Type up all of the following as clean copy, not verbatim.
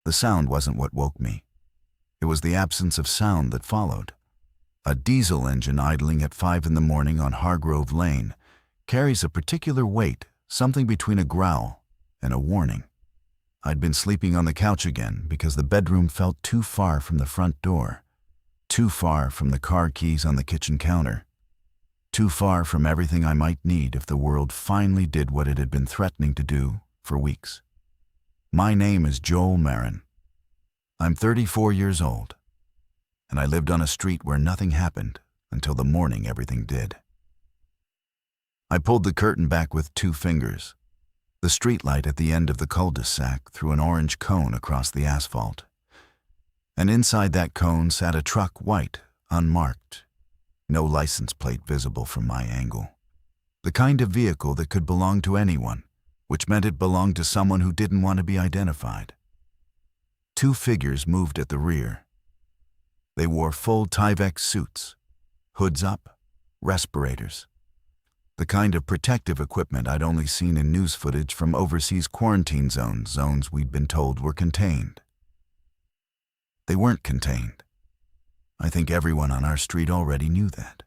The sound wasn't what woke me. It was the absence of sound that followed. A diesel engine idling at 5 in the morning on Hargrove Lane carries a particular weight, something between a growl and a warning. I'd been sleeping on the couch again because the bedroom felt too far from the front door, too far from the car keys on the kitchen counter, too far from everything I might need if the world finally did what it had been threatening to do for weeks. My name is Joel Marin. I'm 34 years old, and I lived on a street where nothing happened until the morning everything did. I pulled the curtain back with 2 fingers. The streetlight at the end of the cul-de-sac threw an orange cone across the asphalt. And inside that cone sat a truck, white, unmarked. No license plate visible from my angle. The kind of vehicle that could belong to anyone, which meant it belonged to someone who didn't want to be identified. 2 figures moved at the rear. They wore full Tyvek suits, hoods up, respirators. The kind of protective equipment I'd only seen in news footage from overseas quarantine zones we'd been told were contained. They weren't contained. I think everyone on our street already knew that.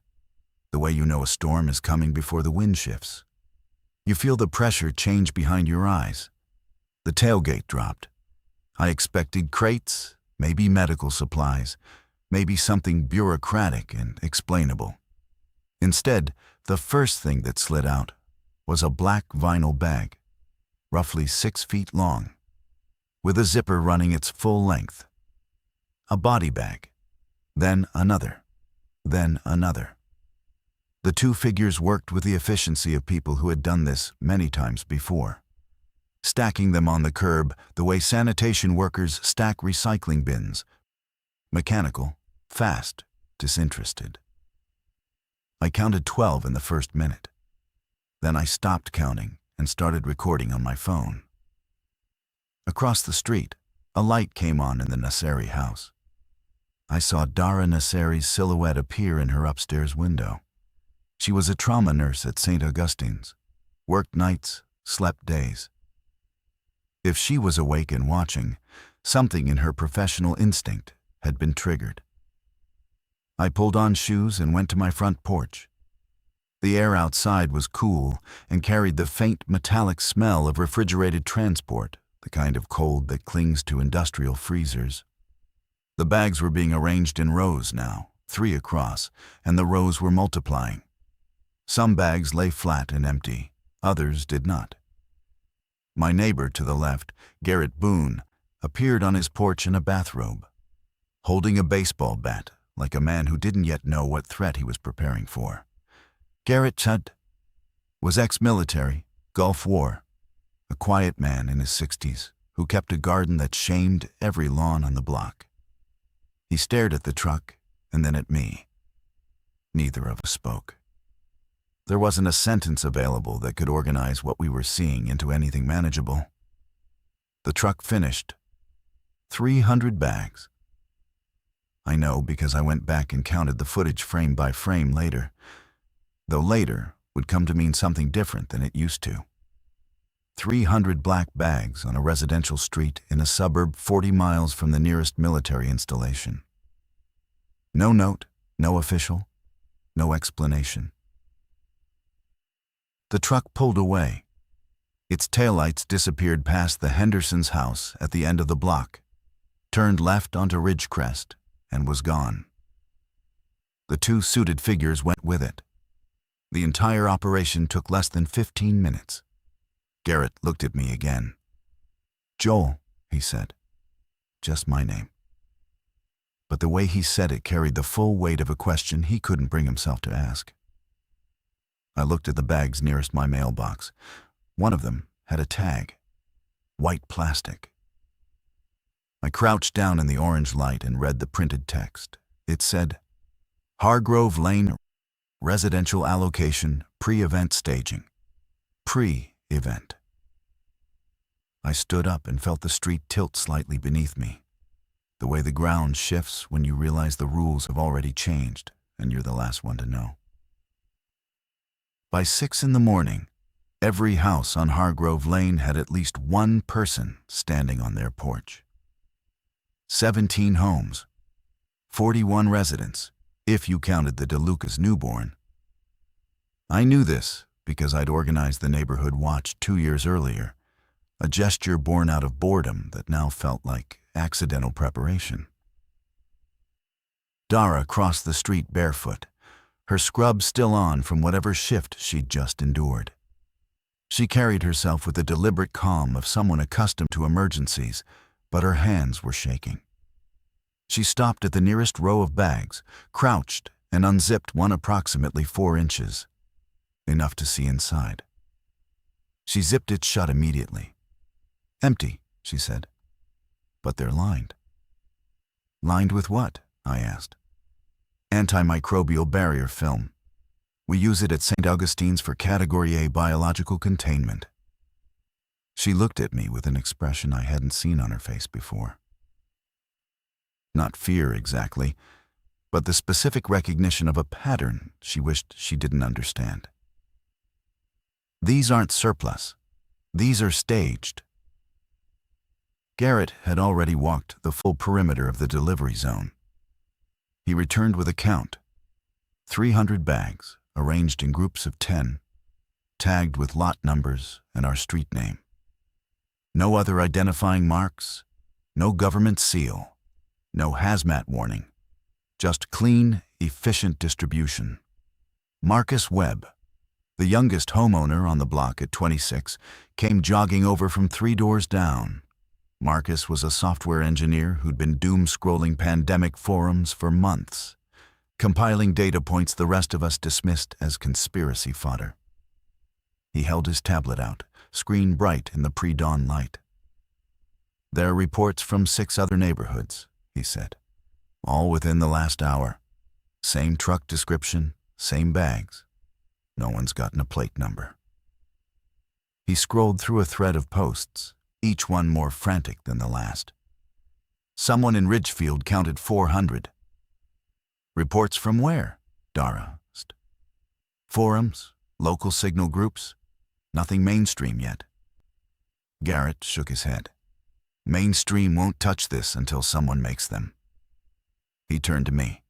The way you know a storm is coming before the wind shifts. You feel the pressure change behind your eyes. The tailgate dropped. I expected crates, maybe medical supplies, maybe something bureaucratic and explainable. Instead, the first thing that slid out was a black vinyl bag, roughly 6 feet long, with a zipper running its full length. A body bag, then another, then another. The 2 figures worked with the efficiency of people who had done this many times before, stacking them on the curb the way sanitation workers stack recycling bins, mechanical, fast, disinterested. I counted 12 in the first minute. Then I stopped counting and started recording on my phone. Across the street, a light came on in the Nasseri house. I saw Dara Nasseri's silhouette appear in her upstairs window. She was a trauma nurse at St. Augustine's, worked nights, slept days. If she was awake and watching, something in her professional instinct had been triggered. I pulled on shoes and went to my front porch. The air outside was cool and carried the faint metallic smell of refrigerated transport, the kind of cold that clings to industrial freezers. The bags were being arranged in rows now, 3 across, and the rows were multiplying. Some bags lay flat and empty, others did not. My neighbor to the left, Garrett Boone, appeared on his porch in a bathrobe, holding a baseball bat, like a man who didn't yet know what threat he was preparing for. Garrett Chud was ex-military, Gulf War, a quiet man in his 60s who kept a garden that shamed every lawn on the block. He stared at the truck and then at me. Neither of us spoke. There wasn't a sentence available that could organize what we were seeing into anything manageable. The truck finished. 300 bags. I know because I went back and counted the footage frame by frame later, though later would come to mean something different than it used to. 300 black bags on a residential street in a suburb 40 miles from the nearest military installation. No note, no official, no explanation. The truck pulled away. Its taillights disappeared past the Henderson's house at the end of the block, turned left onto Ridgecrest, and was gone. The 2 suited figures went with it. The entire operation took less than 15 minutes. Garrett looked at me again. "Joel," he said. Just my name. But the way he said it carried the full weight of a question he couldn't bring himself to ask. I looked at the bags nearest my mailbox. One of them had a tag, white plastic. I crouched down in the orange light and read the printed text. It said, Hargrove Lane, residential allocation, pre-event staging. Pre-event. I stood up and felt the street tilt slightly beneath me, the way the ground shifts when you realize the rules have already changed and you're the last one to know. By 6 in the morning, every house on Hargrove Lane had at least one person standing on their porch. 17 homes, 41 residents, if you counted the DeLuca's newborn. I knew this because I'd organized the neighborhood watch 2 years earlier, a gesture born out of boredom that now felt like accidental preparation. Dara crossed the street barefoot, her scrub still on from whatever shift she'd just endured. She carried herself with the deliberate calm of someone accustomed to emergencies, but her hands were shaking. She stopped at the nearest row of bags, crouched, and unzipped one approximately 4 inches, enough to see inside. She zipped it shut immediately. "Empty," she said. "But they're lined." "Lined with what?" I asked. "Antimicrobial barrier film. We use it at St. Augustine's for Category A biological containment." She looked at me with an expression I hadn't seen on her face before. Not fear exactly, but the specific recognition of a pattern she wished she didn't understand. "These aren't surplus. These are staged." Garrett had already walked the full perimeter of the delivery zone. He returned with a count: 300 bags, arranged in groups of 10, tagged with lot numbers and our street name. No other identifying marks, no government seal, no hazmat warning, just clean, efficient distribution. Marcus Webb, the youngest homeowner on the block at 26, came jogging over from 3 doors down. Marcus was a software engineer who'd been doom-scrolling pandemic forums for months, compiling data points the rest of us dismissed as conspiracy fodder. He held his tablet out, screen bright in the pre-dawn light. "There are reports from 6 other neighborhoods," he said, "all within the last hour. Same truck description, same bags. No one's gotten a plate number." He scrolled through a thread of posts, each one more frantic than the last. Someone in Ridgefield counted 400. "Reports from where?" Dara asked. "Forums, local signal groups. Nothing mainstream yet." Garrett shook his head. "Mainstream won't touch this until someone makes them." He turned to me.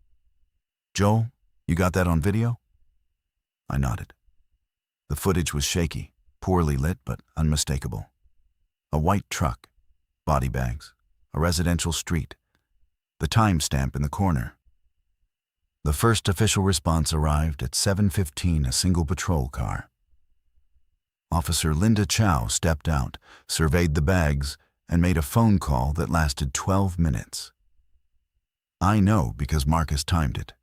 "Joel, you got that on video?" I nodded. The footage was shaky, poorly lit but unmistakable. A white truck, body bags, a residential street, the timestamp in the corner. The first official response arrived at 7:15, a single patrol car. Officer Linda Chow stepped out, surveyed the bags, and made a phone call that lasted 12 minutes. I know because Marcus timed it.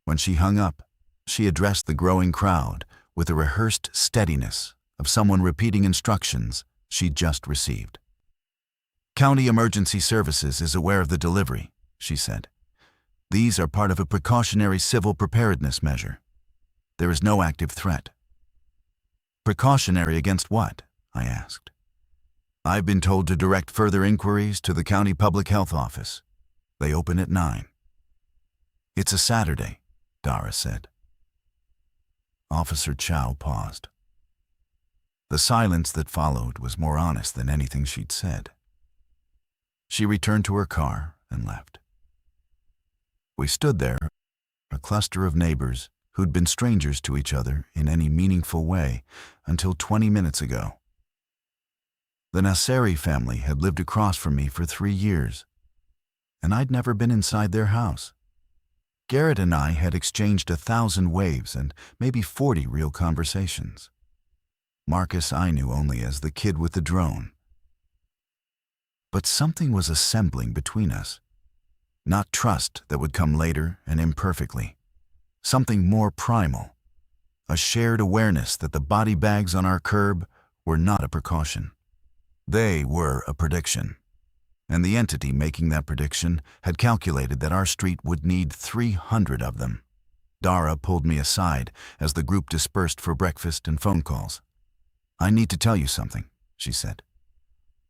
When she hung up, she addressed the growing crowd with the rehearsed steadiness of someone repeating instructions she'd just received. "County Emergency Services is aware of the delivery," she said. "These are part of a precautionary civil preparedness measure. There is no active threat." "Precautionary against what?" I asked. "I've been told to direct further inquiries to the County Public Health Office. They open at 9. "It's a Saturday," Dara said. Officer Chow paused. The silence that followed was more honest than anything she'd said. She returned to her car and left. We stood there, a cluster of neighbors who'd been strangers to each other in any meaningful way until 20 minutes ago. The Nasseri family had lived across from me for 3 years, and I'd never been inside their house. Garrett and I had exchanged 1,000 waves and maybe 40 real conversations. Marcus I knew only as the kid with the drone. But something was assembling between us. Not trust that would come later and imperfectly. Something more primal. A shared awareness that the body bags on our curb were not a precaution. They were a prediction. And the entity making that prediction had calculated that our street would need 300 of them. Dara pulled me aside as the group dispersed for breakfast and phone calls. "I need to tell you something," she said.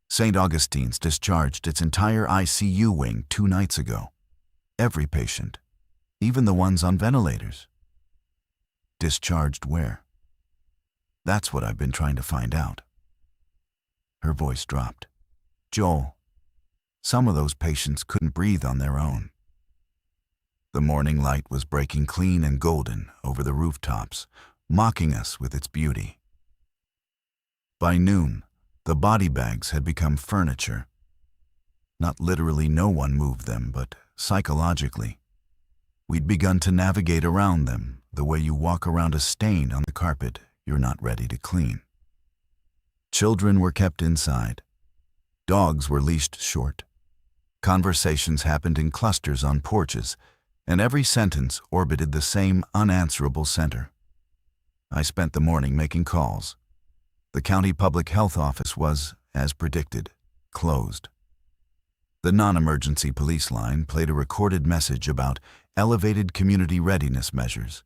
"St. Augustine's discharged its entire ICU wing 2 nights ago. Every patient, even the ones on ventilators." "Discharged where?" "That's what I've been trying to find out." Her voice dropped. "Joel, Some of those patients couldn't breathe on their own. The morning light was breaking clean and golden over the rooftops, mocking us with its beauty. By noon, the body bags had become furniture. Not literally, no one moved them, but psychologically. We'd begun to navigate around them the way you walk around a stain on the carpet you're not ready to clean. Children were kept inside. Dogs were leashed short. Conversations happened in clusters on porches, and every sentence orbited the same unanswerable center. I spent the morning making calls. The county public health office was, as predicted, closed. The non-emergency police line played a recorded message about elevated community readiness measures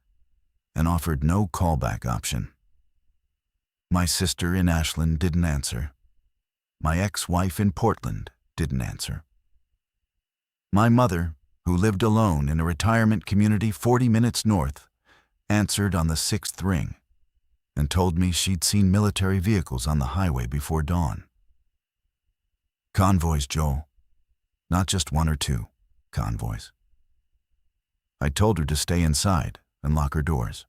and offered no callback option. My sister in Ashland didn't answer. My ex-wife in Portland didn't answer. My mother, who lived alone in a retirement community 40 minutes north, answered on the 6th ring and told me she'd seen military vehicles on the highway before dawn. Convoys, Joel. Not just one or two convoys. I told her to stay inside and lock her doors.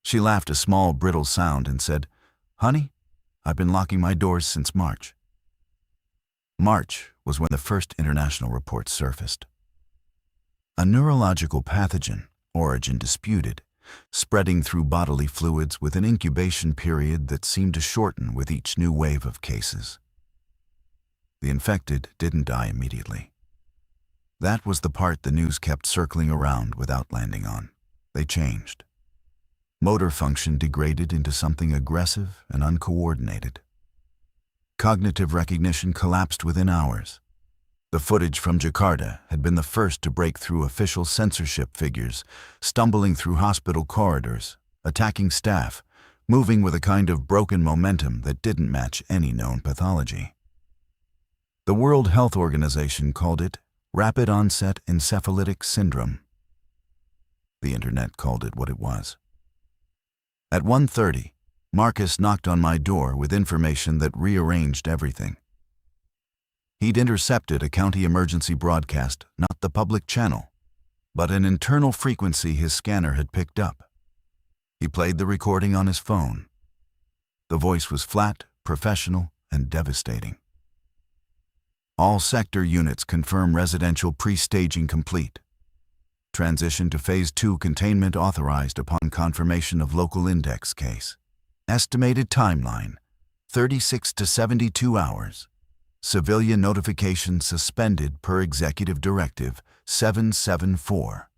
She laughed a small, brittle sound and said, "Honey, I've been locking my doors since March." March was when the first international report surfaced. A neurological pathogen, origin disputed, spreading through bodily fluids with an incubation period that seemed to shorten with each new wave of cases. The infected didn't die immediately. That was the part the news kept circling around without landing on. They changed. Motor function degraded into something aggressive and uncoordinated. Cognitive recognition collapsed within hours. The footage from Jakarta had been the first to break through official censorship figures, stumbling through hospital corridors, attacking staff, moving with a kind of broken momentum that didn't match any known pathology. The World Health Organization called it rapid onset encephalitic syndrome. The internet called it what it was. At 1:30, Marcus knocked on my door with information that rearranged everything. He'd intercepted a county emergency broadcast, not the public channel, but an internal frequency his scanner had picked up. He played the recording on his phone. The voice was flat, professional, and devastating. All sector units confirm residential pre-staging complete. Transition to Phase 2 containment authorized upon confirmation of local index case. Estimated timeline, 36 to 72 hours. Civilian notification suspended per Executive Directive 774.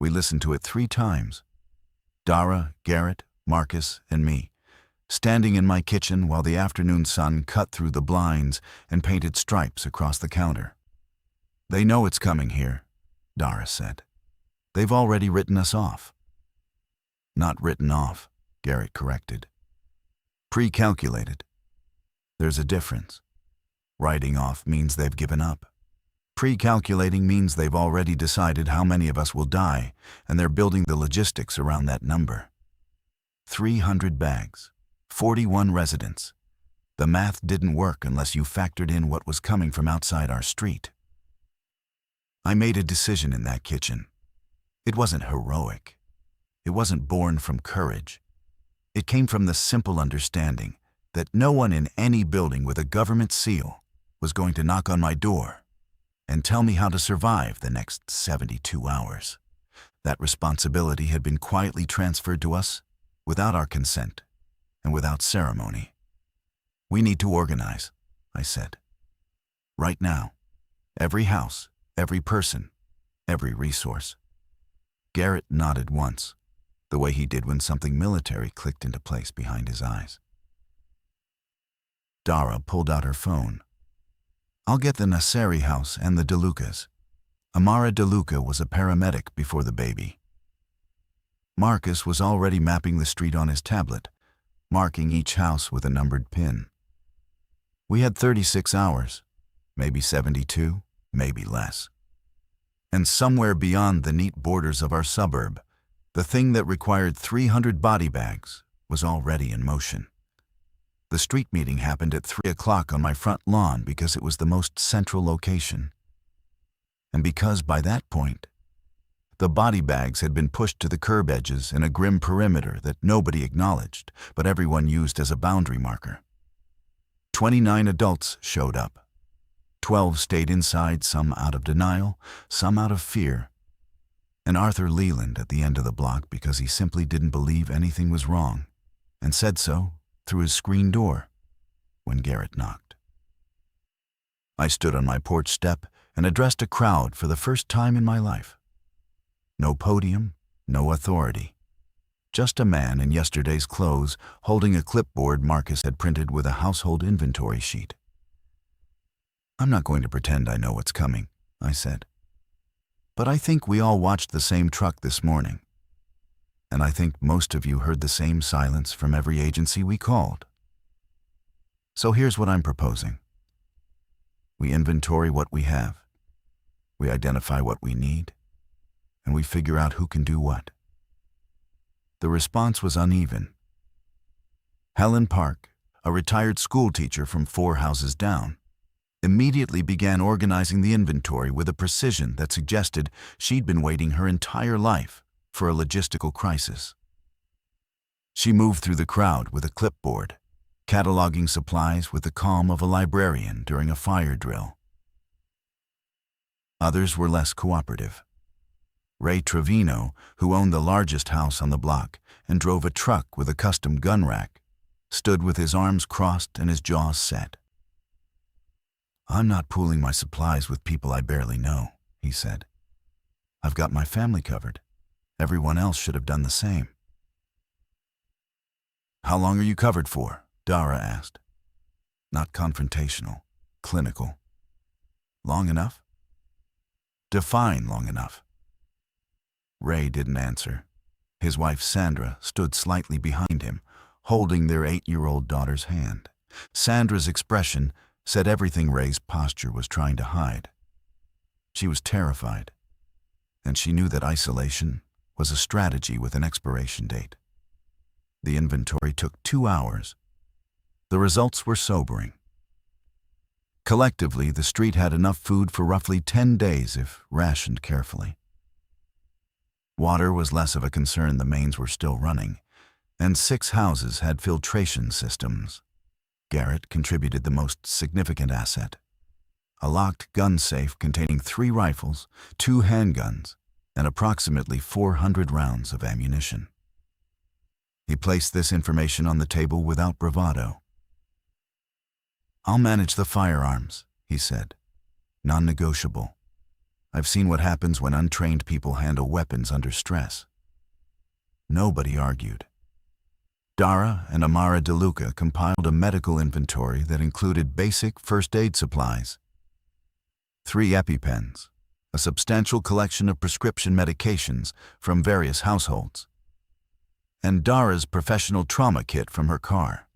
We listened to it 3 times. Dara, Garrett, Marcus, and me, standing in my kitchen while the afternoon sun cut through the blinds and painted stripes across the counter. "They know it's coming here," Dara said. "They've already written us off." "Not written off," Garrett corrected. "Pre-calculated. There's a difference. Writing off means they've given up. Pre-calculating means they've already decided how many of us will die, and they're building the logistics around that number. 300 bags, 41 residents. The math didn't work unless you factored in what was coming from outside our street." I made a decision in that kitchen. It wasn't heroic. It wasn't born from courage. It came from the simple understanding that no one in any building with a government seal was going to knock on my door and tell me how to survive the next 72 hours. That responsibility had been quietly transferred to us without our consent and without ceremony. "We need to organize," I said. "Right now. Every house, every person, every resource." Garrett nodded once, the way he did when something military clicked into place behind his eyes. Dara pulled out her phone. "I'll get the Nasseri house and the DeLucas." Amara DeLuca was a paramedic before the baby. Marcus was already mapping the street on his tablet, marking each house with a numbered pin. We had 36 hours, maybe 72, maybe less. And somewhere beyond the neat borders of our suburb, the thing that required 300 body bags was already in motion. The street meeting happened at 3 o'clock on my front lawn because it was the most central location. And because by that point, the body bags had been pushed to the curb edges in a grim perimeter that nobody acknowledged, but everyone used as a boundary marker. 29 adults showed up. 12 stayed inside, some out of denial, some out of fear, and Arthur Leland at the end of the block because he simply didn't believe anything was wrong, and said so through his screen door when Garrett knocked. I stood on my porch step and addressed a crowd for the first time in my life. No podium, no authority. Just a man in yesterday's clothes holding a clipboard Marcus had printed with a household inventory sheet. "I'm not going to pretend I know what's coming," I said. "But I think we all watched the same truck this morning. And I think most of you heard the same silence from every agency we called. So here's what I'm proposing. We inventory what we have. We identify what we need. And we figure out who can do what." The response was uneven. Helen Park, a retired school teacher from 4 houses down, immediately began organizing the inventory with a precision that suggested she'd been waiting her entire life for a logistical crisis. She moved through the crowd with a clipboard, cataloging supplies with the calm of a librarian during a fire drill. Others were less cooperative. Ray Trevino, who owned the largest house on the block and drove a truck with a custom gun rack, stood with his arms crossed and his jaws set. "I'm not pooling my supplies with people I barely know," he said. "I've got my family covered. Everyone else should have done the same." "How long are you covered for?" Dara asked. Not confrontational, clinical. "Long enough?" "Define long enough." Ray didn't answer. His wife Sandra stood slightly behind him, holding their 8-year-old daughter's hand. Sandra's expression said everything Ray's posture was trying to hide. She was terrified, and she knew that isolation was a strategy with an expiration date. The inventory took 2 hours. The results were sobering. Collectively, the street had enough food for roughly 10 days if rationed carefully. Water was less of a concern, the mains were still running, and 6 houses had filtration systems. Garrett contributed the most significant asset: a locked gun safe containing 3 rifles, 2 handguns, and approximately 400 rounds of ammunition. He placed this information on the table without bravado. "I'll manage the firearms," he said. "Non-negotiable. I've seen what happens when untrained people handle weapons under stress." Nobody argued. Dara and Amara DeLuca compiled a medical inventory that included basic first aid supplies, 3 EpiPens, a substantial collection of prescription medications from various households, and Dara's professional trauma kit from her car.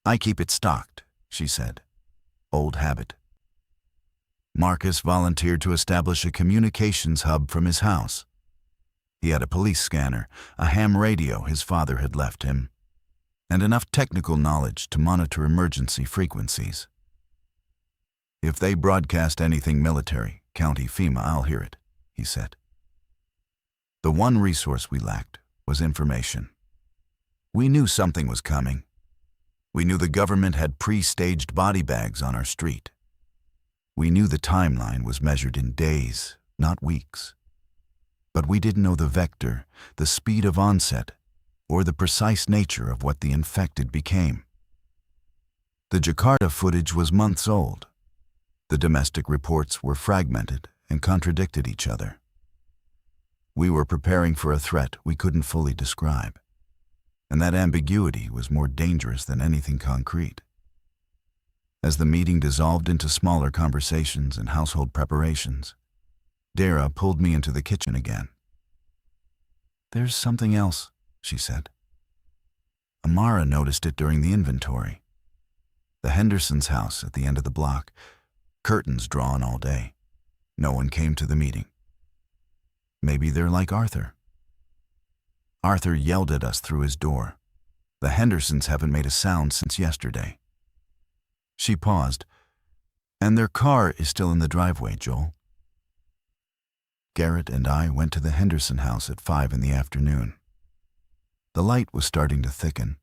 "I keep it stocked," she said. "Old habit." Marcus volunteered to establish a communications hub from his house. He had a police scanner, a ham radio his father had left him, and enough technical knowledge to monitor emergency frequencies. "If they broadcast anything military, county FEMA, I'll hear it," he said. The one resource we lacked was information. We knew something was coming. We knew the government had pre-staged body bags on our street. We knew the timeline was measured in days, not weeks. But we didn't know the vector, the speed of onset, or the precise nature of what the infected became. The Jakarta footage was months old. The domestic reports were fragmented and contradicted each other. We were preparing for a threat we couldn't fully describe, and that ambiguity was more dangerous than anything concrete. As the meeting dissolved into smaller conversations and household preparations, Dara pulled me into the kitchen again. "There's something else," she said. Amara noticed it during the inventory. The Hendersons' house at the end of the block, curtains drawn all day. No one came to the meeting. Maybe they're like Arthur. Arthur yelled at us through his door. The Hendersons haven't made a sound since yesterday." She paused. "And their car is still in the driveway, Joel." Garrett and I went to the Henderson house at 5 in the afternoon. The light was starting to thicken,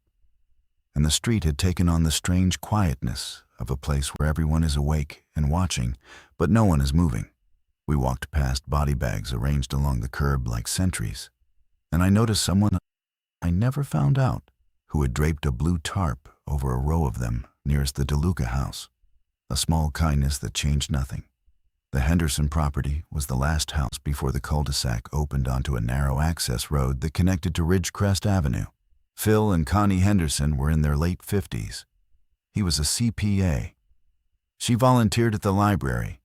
and the street had taken on the strange quietness of a place where everyone is awake and watching, but no one is moving. We walked past body bags arranged along the curb like sentries, and I noticed someone I never found out who had draped a blue tarp over a row of them nearest the DeLuca house, a small kindness that changed nothing. The Henderson property was the last house before the cul-de-sac opened onto a narrow access road that connected to Ridgecrest Avenue. Phil and Connie Henderson were in their late 50s. He was a CPA. She volunteered at the library.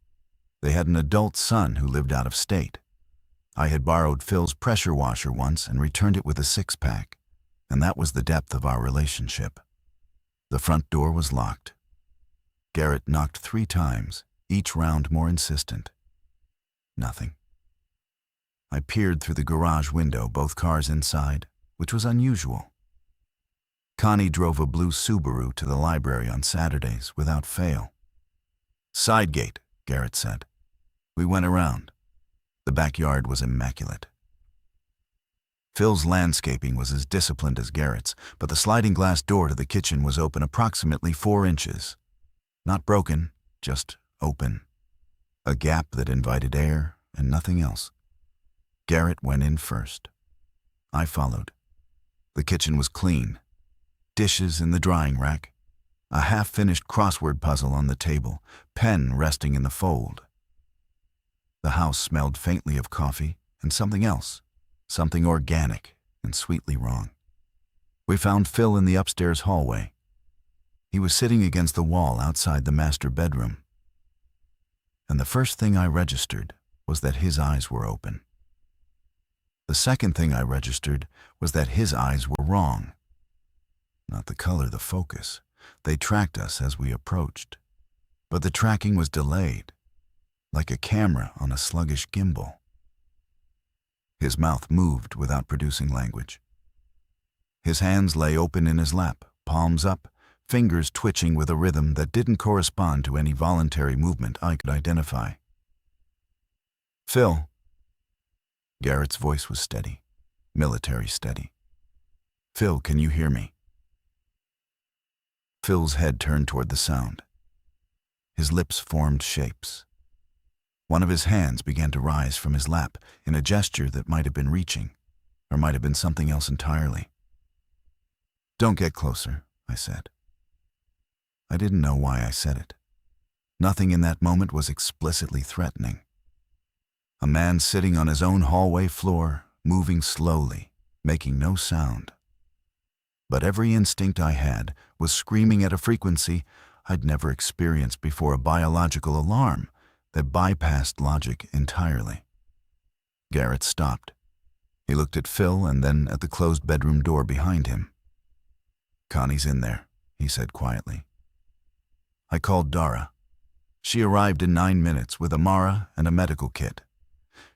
They had an adult son who lived out of state. I had borrowed Phil's pressure washer once and returned it with a six-pack, and that was the depth of our relationship. The front door was locked. Garrett knocked 3 times, each round more insistent. Nothing. I peered through the garage window, both cars inside, which was unusual. Connie drove a blue Subaru to the library on Saturdays without fail. "Side gate," Garrett said. We went around. The backyard was immaculate. Phil's landscaping was as disciplined as Garrett's, but the sliding glass door to the kitchen was open approximately 4 inches. Not broken, just open. A gap that invited air and nothing else. Garrett went in first. I followed. The kitchen was clean. Dishes in the drying rack. A half-finished crossword puzzle on the table, pen resting in the fold. The house smelled faintly of coffee and something else, something organic and sweetly wrong. We found Phil in the upstairs hallway. He was sitting against the wall outside the master bedroom. And the first thing I registered was that his eyes were open. The second thing I registered was that his eyes were wrong. Not the color, the focus. They tracked us as we approached. But the tracking was delayed, like a camera on a sluggish gimbal. His mouth moved without producing language. His hands lay open in his lap, palms up, fingers twitching with a rhythm that didn't correspond to any voluntary movement I could identify. "Phil." Garrett's voice was steady, military steady. "Phil, can you hear me?" Phil's head turned toward the sound. His lips formed shapes. One of his hands began to rise from his lap in a gesture that might have been reaching, or might have been something else entirely. "Don't get closer," I said. I didn't know why I said it. Nothing in that moment was explicitly threatening. A man sitting on his own hallway floor, moving slowly, making no sound. But every instinct I had was screaming at a frequency I'd never experienced before, a biological alarm that bypassed logic entirely. Garrett stopped. He looked at Phil and then at the closed bedroom door behind him. "Connie's in there," he said quietly. I called Dara. She arrived in 9 minutes with a Mara and a medical kit.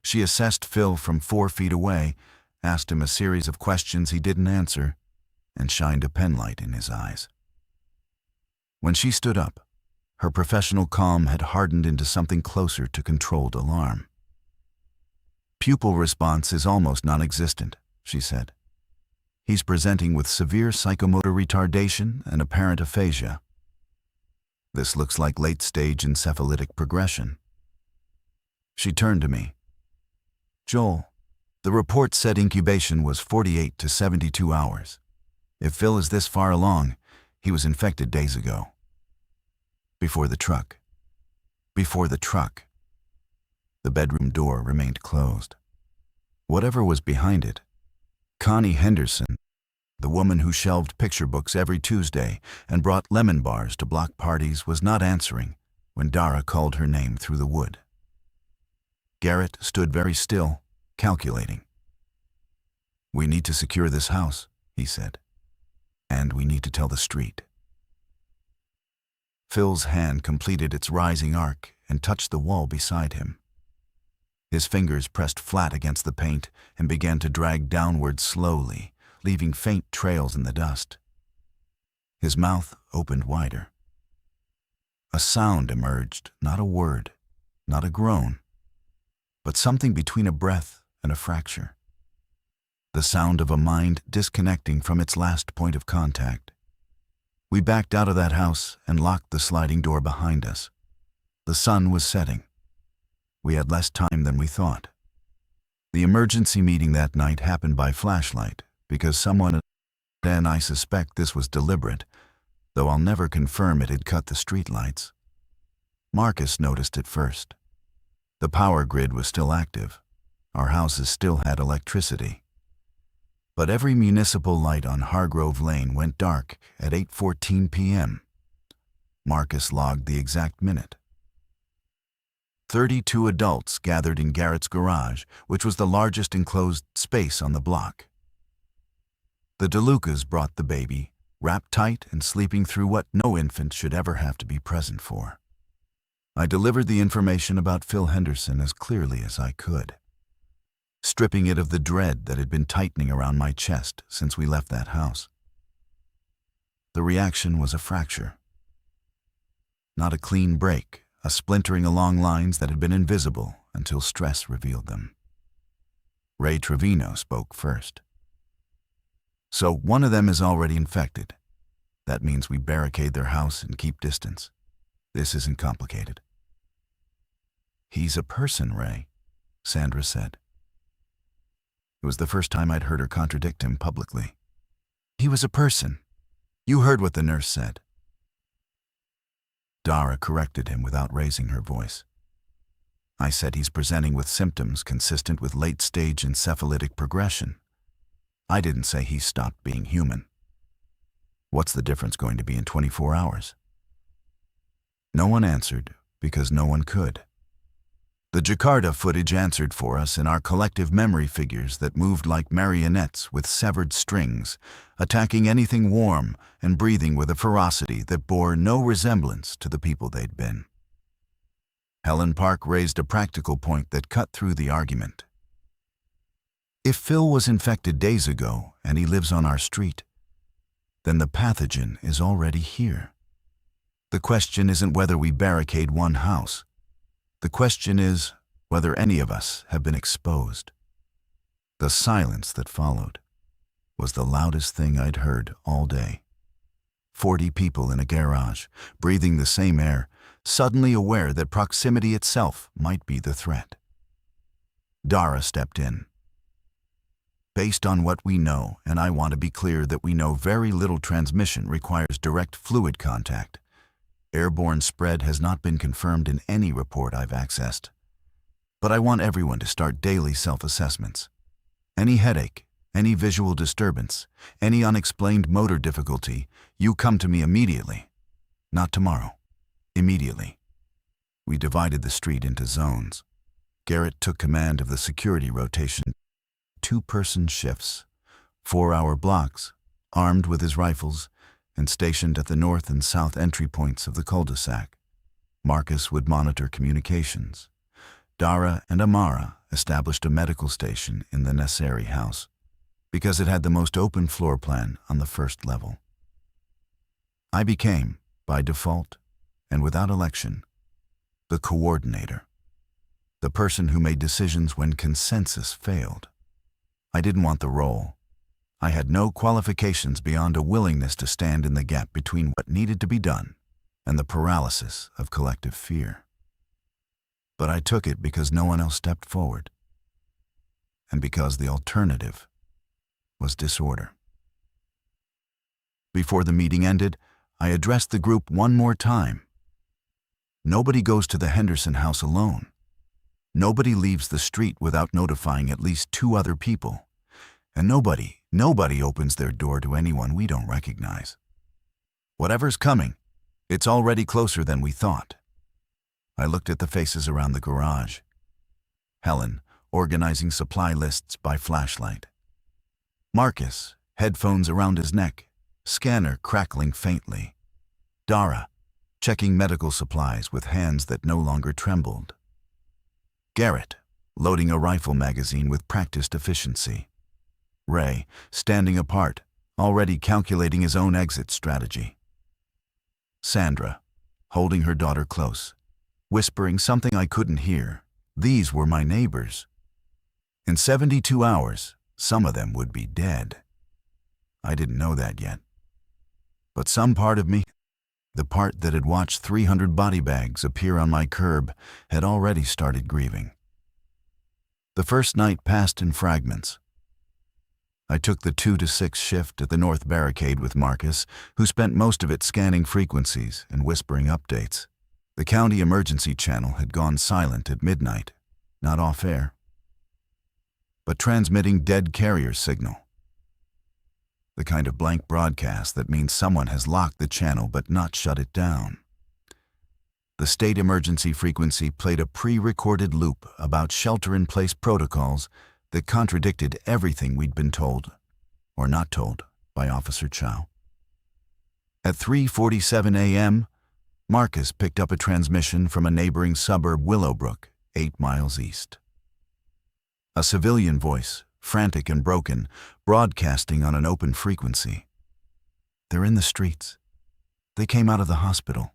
She assessed Phil from 4 feet away, asked him a series of questions he didn't answer, and shined a penlight in his eyes. When she stood up, her professional calm had hardened into something closer to controlled alarm. "Pupil response is almost non-existent," she said. "He's presenting with severe psychomotor retardation and apparent aphasia. This looks like late-stage encephalitic progression." She turned to me. "Joel, the report said incubation was 48 to 72 hours. If Phil is this far along, he was infected days ago." Before the truck. Before the truck. The bedroom door remained closed. Whatever was behind it, Connie Henderson, the woman who shelved picture books every Tuesday and brought lemon bars to block parties, was not answering when Dara called her name through the wood. Garrett stood very still, calculating. "We need to secure this house," he said. "And we need to tell the street." Phil's hand completed its rising arc and touched the wall beside him. His fingers pressed flat against the paint and began to drag downward slowly, leaving faint trails in the dust. His mouth opened wider. A sound emerged, not a word, not a groan, but something between a breath and a fracture. The sound of a mind disconnecting from its last point of contact. We backed out of that house and locked the sliding door behind us. The sun was setting. We had less time than we thought. The emergency meeting that night happened by flashlight because someone, and I suspect this was deliberate, though I'll never confirm it had cut the streetlights. Marcus noticed it first. The power grid was still active. Our houses still had electricity. But every municipal light on Hargrove Lane went dark at 8:14 p.m. Marcus logged the exact minute. 32 adults gathered in Garrett's garage, which was the largest enclosed space on the block. The DeLucas brought the baby, wrapped tight and sleeping through what no infant should ever have to be present for. I delivered the information about Phil Henderson as clearly as I could, stripping it of the dread that had been tightening around my chest since we left that house. The reaction was a fracture. Not a clean break, a splintering along lines that had been invisible until stress revealed them. Ray Trevino spoke first. So one of them is already infected. That means we barricade their house and keep distance. This isn't complicated. He's a person, Ray, Sandra said. It was the first time I'd heard her contradict him publicly. He was a person. You heard what the nurse said. Dara corrected him without raising her voice. I said he's presenting with symptoms consistent with late-stage encephalitic progression. I didn't say he stopped being human. What's the difference going to be in 24 hours? No one answered because no one could. The Jakarta footage answered for us in our collective memory figures that moved like marionettes with severed strings, attacking anything warm and breathing with a ferocity that bore no resemblance to the people they'd been. Helen Park raised a practical point that cut through the argument. If Phil was infected days ago and he lives on our street, then the pathogen is already here. The question isn't whether we barricade one house. The question is whether any of us have been exposed. The silence that followed was the loudest thing I'd heard all day. 40 people in a garage, breathing the same air, suddenly aware that proximity itself might be the threat. Dara stepped in. Based on what we know, and I want to be clear that we know very little transmission requires direct fluid contact. Airborne spread has not been confirmed in any report I've accessed. But I want everyone to start daily self-assessments. Any headache, any visual disturbance, any unexplained motor difficulty, you come to me immediately. Not tomorrow. Immediately. We divided the street into zones. Garrett took command of the security rotation. 2-person shifts, 4-hour blocks, armed with his rifles, and stationed at the north and south entry points of the cul-de-sac. Marcus would monitor communications. Dara and Amara established a medical station in the Nasseri house because it had the most open floor plan on the first level. I became, by default and without election, the coordinator, the person who made decisions when consensus failed. I didn't want the role. I had no qualifications beyond a willingness to stand in the gap between what needed to be done and the paralysis of collective fear. But I took it because no one else stepped forward, and because the alternative was disorder. Before the meeting ended, I addressed the group one more time. Nobody goes to the Henderson house alone. Nobody leaves the street without notifying at least 2 other people. And nobody opens their door to anyone we don't recognize. Whatever's coming, it's already closer than we thought. I looked at the faces around the garage. Helen, organizing supply lists by flashlight. Marcus, headphones around his neck, scanner crackling faintly. Dara, checking medical supplies with hands that no longer trembled. Garrett, loading a rifle magazine with practiced efficiency. Ray, standing apart, already calculating his own exit strategy. Sandra, holding her daughter close, whispering something I couldn't hear. These were my neighbors. In 72 hours, some of them would be dead. I didn't know that yet. But some part of me, the part that had watched 300 body bags appear on my curb, had already started grieving. The first night passed in fragments. I took the 2 to 6 shift at the North Barricade with Marcus, who spent most of it scanning frequencies and whispering updates. The county emergency channel had gone silent at midnight, not off air, but transmitting dead carrier signal. The kind of blank broadcast that means someone has locked the channel but not shut it down. The state emergency frequency played a pre-recorded loop about shelter-in-place protocols that contradicted everything we'd been told, or not told, by Officer Chow. At 3:47 a.m., Marcus picked up a transmission from a neighboring suburb, Willowbrook, 8 miles east. A civilian voice, frantic and broken, broadcasting on an open frequency. They're in the streets. They came out of the hospital.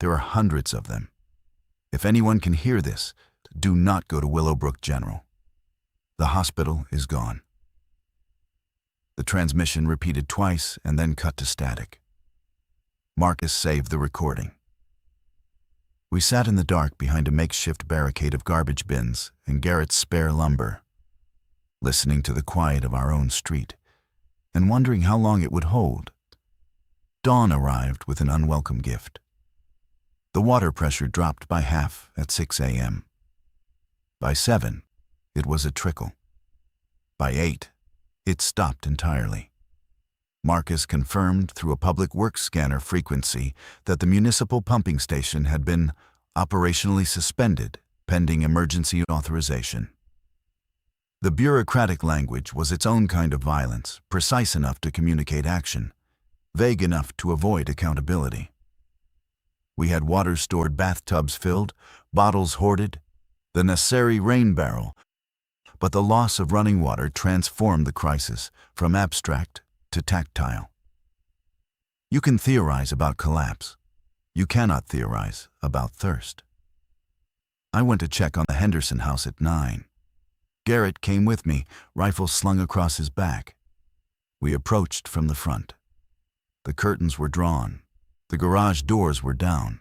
There are hundreds of them. If anyone can hear this, do not go to Willowbrook General. The hospital is gone. The transmission repeated twice and then cut to static. Marcus saved the recording. We sat in the dark behind a makeshift barricade of garbage bins and Garrett's spare lumber, listening to the quiet of our own street and wondering how long it would hold. Dawn arrived with an unwelcome gift. The water pressure dropped by half at 6 a.m. By 7, it was a trickle. By 8, it stopped entirely. Marcus confirmed through a public works scanner frequency that the municipal pumping station had been operationally suspended pending emergency authorization. The bureaucratic language was its own kind of violence, precise enough to communicate action, vague enough to avoid accountability. We had water-stored bathtubs filled, bottles hoarded, the necessary rain barrel, but the loss of running water transformed the crisis from abstract to tactile. You can theorize about collapse. You cannot theorize about thirst. I went to check on the Henderson house at 9. Garrett came with me, rifle slung across his back. We approached from the front. The curtains were drawn. The garage doors were down.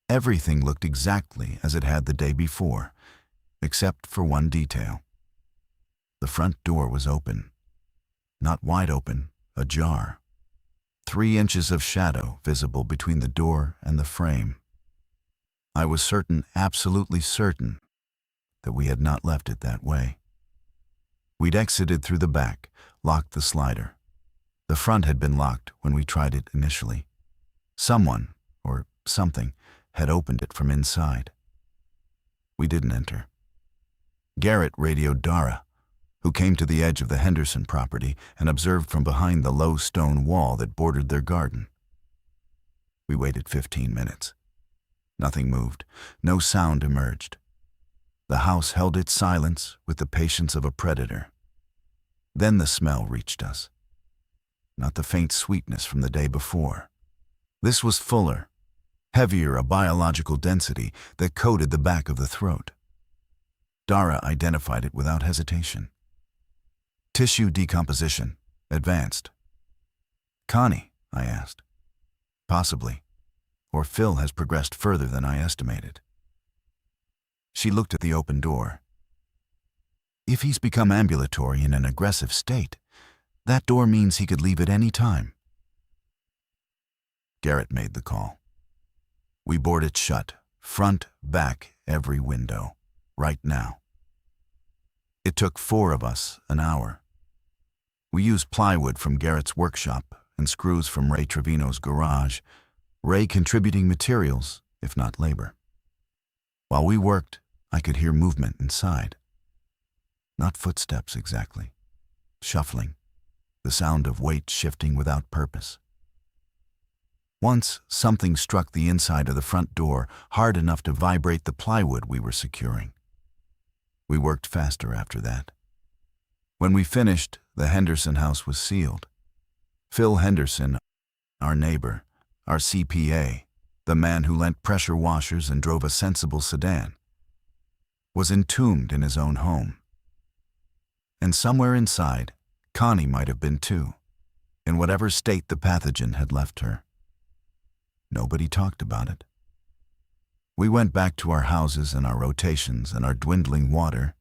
Everything looked exactly as it had the day before, except for one detail. The front door was open. Not wide open, ajar. 3 inches of shadow visible between the door and the frame. I was certain, absolutely certain, that we had not left it that way. We'd exited through the back, locked the slider. The front had been locked when we tried it initially. Someone, or something, had opened it from inside. We didn't enter. Garrett radioed Dara, who came to the edge of the Henderson property and observed from behind the low stone wall that bordered their garden. We waited 15 minutes. Nothing moved. No sound emerged. The house held its silence with the patience of a predator. Then the smell reached us. Not the faint sweetness from the day before. This was fuller, heavier, a biological density that coated the back of the throat. Dara identified it without hesitation. Tissue decomposition, advanced. Connie, I asked. Possibly. Or Phil has progressed further than I estimated. She looked at the open door. If he's become ambulatory in an aggressive state, that door means he could leave at any time. Garrett made the call. We board it shut, front, back, every window, right now. It took 4 of us an hour. We used plywood from Garrett's workshop and screws from Ray Trevino's garage, Ray contributing materials, if not labor. While we worked, I could hear movement inside. Not footsteps exactly. Shuffling. The sound of weight shifting without purpose. Once, something struck the inside of the front door hard enough to vibrate the plywood we were securing. We worked faster after that. When we finished, the Henderson house was sealed. Phil Henderson, our neighbor, our CPA, the man who lent pressure washers and drove a sensible sedan, was entombed in his own home. And somewhere inside, Connie might have been too, in whatever state the pathogen had left her. Nobody talked about it. We went back to our houses and our rotations and our dwindling water,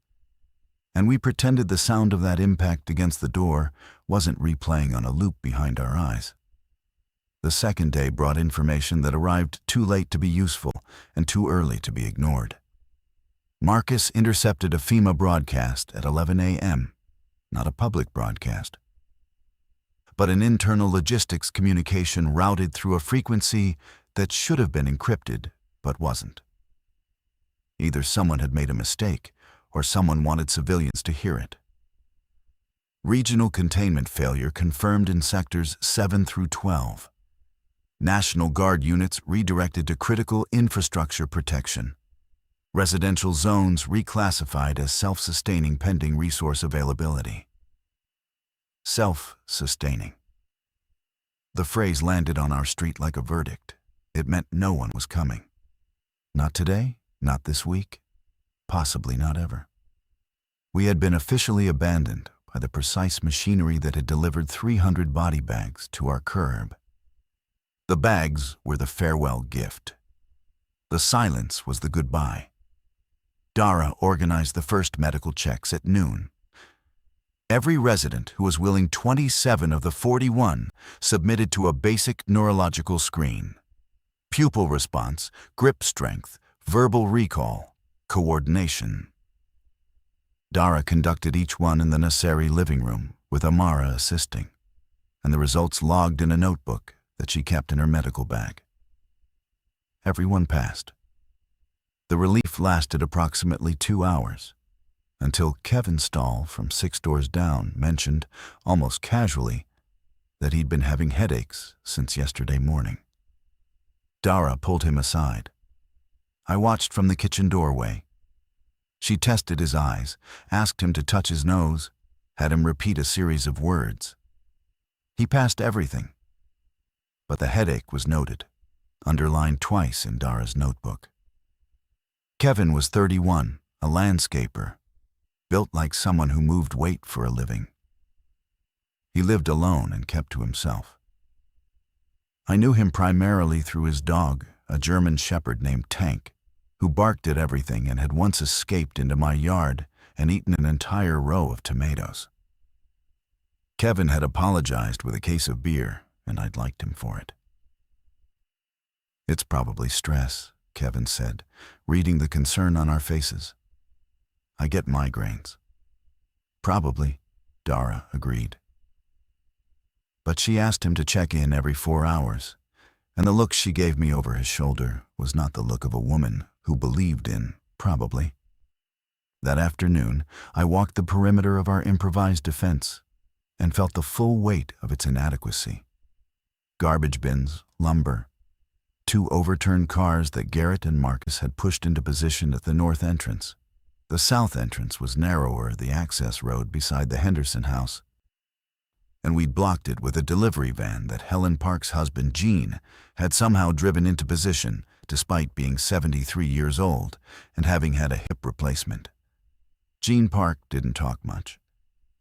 and we pretended the sound of that impact against the door wasn't replaying on a loop behind our eyes. The second day brought information that arrived too late to be useful and too early to be ignored. Marcus intercepted a FEMA broadcast at 11 a.m., not a public broadcast, but an internal logistics communication routed through a frequency that should have been encrypted but wasn't. Either someone had made a mistake or someone wanted civilians to hear it. Regional containment failure confirmed in sectors 7 through 12. National Guard units redirected to critical infrastructure protection. Residential zones reclassified as self-sustaining pending resource availability. Self-sustaining. The phrase landed on our street like a verdict. It meant no one was coming. Not today, not this week, possibly not ever. We had been officially abandoned by the precise machinery that had delivered 300 body bags to our curb. The bags were the farewell gift. The silence was the goodbye. Dara organized the first medical checks at noon. Every resident who was willing, 27 of the 41 submitted to a basic neurological screen. Pupil response, grip strength, verbal recall, coordination. Dara conducted each one in the Nasseri living room, with Amara assisting, and the results logged in a notebook that she kept in her medical bag. Everyone passed. The relief lasted approximately 2 hours, until Kevin Stahl from 6 doors down mentioned, almost casually, that he'd been having headaches since yesterday morning. Dara pulled him aside. I watched from the kitchen doorway. She tested his eyes, asked him to touch his nose, had him repeat a series of words. He passed everything. But the headache was noted, underlined twice in Dara's notebook. Kevin was 31, a landscaper, built like someone who moved weight for a living. He lived alone and kept to himself. I knew him primarily through his dog, a German shepherd named Tank, who barked at everything and had once escaped into my yard and eaten an entire row of tomatoes. Kevin had apologized with a case of beer, and I'd liked him for it. "It's probably stress," Kevin said, reading the concern on our faces. "I get migraines." "Probably," Dara agreed. But she asked him to check in every 4 hours, and the look she gave me over his shoulder was not the look of a woman who believed in probably. That afternoon, I walked the perimeter of our improvised defense and felt the full weight of its inadequacy. Garbage bins, lumber, 2 overturned cars that Garrett and Marcus had pushed into position at the north entrance. The south entrance was narrower, the access road beside the Henderson house, and we'd blocked it with a delivery van that Helen Park's husband, Gene, had somehow driven into position despite being 73 years old and having had a hip replacement. Gene Park didn't talk much,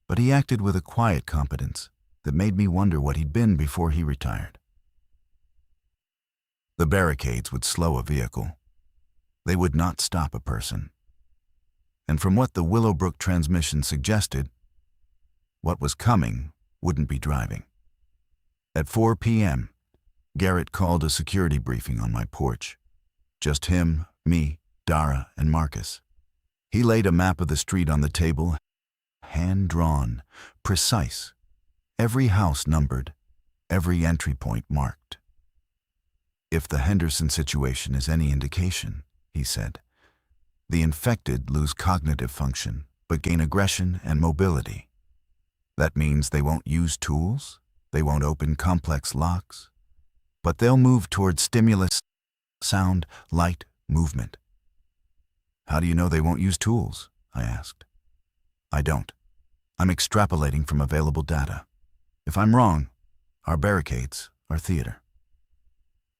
but he acted with a quiet competence that made me wonder what he'd been before he retired. The barricades would slow a vehicle. They would not stop a person. And from what the Willowbrook transmission suggested, what was coming wouldn't be driving. At 4 p.m., Garrett called a security briefing on my porch. Just him, me, Dara, and Marcus. He laid a map of the street on the table, hand-drawn, precise, every house numbered, every entry point marked. "If the Henderson situation is any indication," he said, "the infected lose cognitive function but gain aggression and mobility. That means they won't use tools, they won't open complex locks, but they'll move toward stimulus, sound, light, movement." "How do you know they won't use tools?" I asked. "I don't. I'm extrapolating from available data. If I'm wrong, our barricades are theater.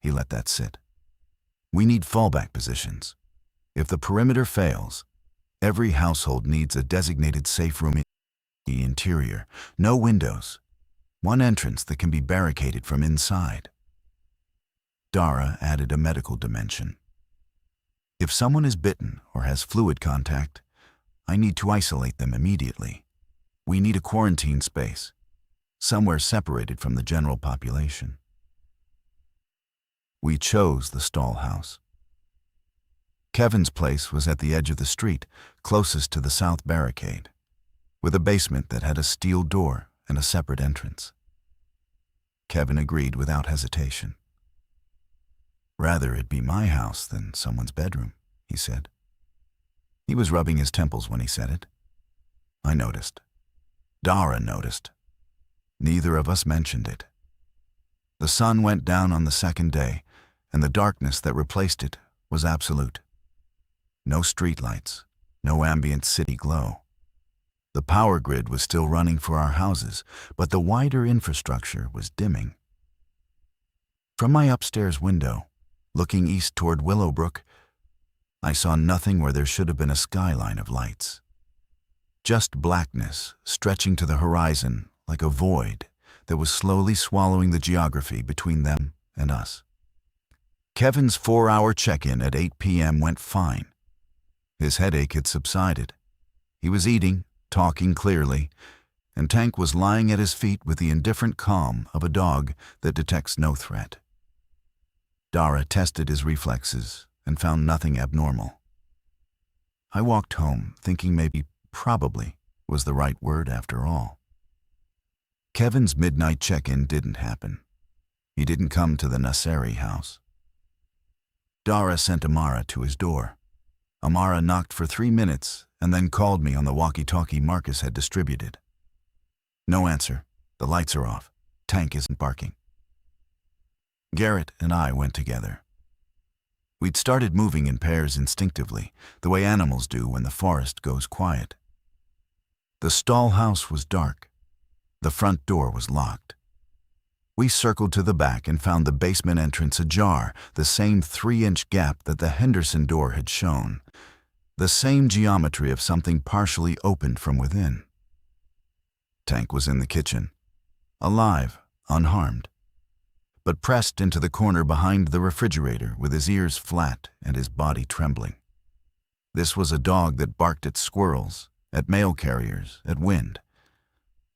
He let that sit. We need fallback positions. If the perimeter fails, every household needs a designated safe room in the interior. No windows. One entrance that can be barricaded from inside. Dara added a medical dimension. If someone is bitten or has fluid contact, I need to isolate them immediately. We need a quarantine space, somewhere separated from the general population. We chose the stall house. Kevin's place was at the edge of the street, closest to the south barricade, with a basement that had a steel door and a separate entrance. Kevin agreed without hesitation. Rather it be my house than someone's bedroom, he said. He was rubbing his temples when he said it. I noticed. Dara noticed. Neither of us mentioned it. The sun went down on the second day, and the darkness that replaced it was absolute. No streetlights, no ambient city glow. The power grid was still running for our houses, but the wider infrastructure was dimming. From my upstairs window, looking east toward Willowbrook, I saw nothing where there should have been a skyline of lights. Just blackness stretching to the horizon like a void that was slowly swallowing the geography between them and us. Kevin's 4-hour check-in at 8 p.m. went fine. His headache had subsided. He was eating, talking clearly, and Tank was lying at his feet with the indifferent calm of a dog that detects no threat. Dara tested his reflexes and found nothing abnormal. I walked home thinking maybe probably was the right word after all. Kevin's midnight check-in didn't happen. He didn't come to the Nasseri house. Dara sent Amara to his door. Amara knocked for 3 minutes and then called me on the walkie-talkie Marcus had distributed. No answer. The lights are off. Tank isn't barking. Garrett and I went together. We'd started moving in pairs instinctively, the way animals do when the forest goes quiet. The stall house was dark. The front door was locked. We circled to the back and found the basement entrance ajar, the same 3-inch gap that the Henderson door had shown, the same geometry of something partially opened from within. Tank was in the kitchen, alive, unharmed, but pressed into the corner behind the refrigerator with his ears flat and his body trembling. This was a dog that barked at squirrels, at mail carriers, at wind.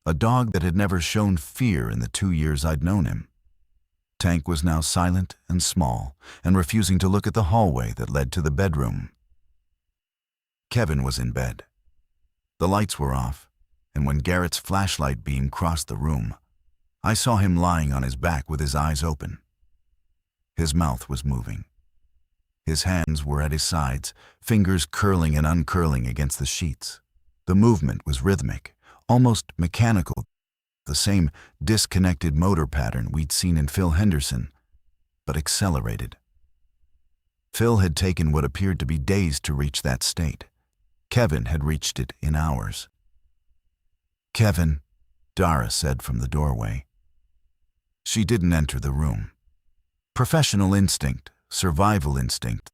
A dog that had never shown fear in the 2 years I'd known him. Tank was now silent and small and refusing to look at the hallway that led to the bedroom. Kevin was in bed. The lights were off, and when Garrett's flashlight beam crossed the room, I saw him lying on his back with his eyes open. His mouth was moving. His hands were at his sides, fingers curling and uncurling against the sheets. The movement was rhythmic, almost mechanical, the same disconnected motor pattern we'd seen in Phil Henderson, but accelerated. Phil had taken what appeared to be days to reach that state. Kevin had reached it in hours. "Kevin," Dara said from the doorway. She didn't enter the room. Professional instinct, survival instinct,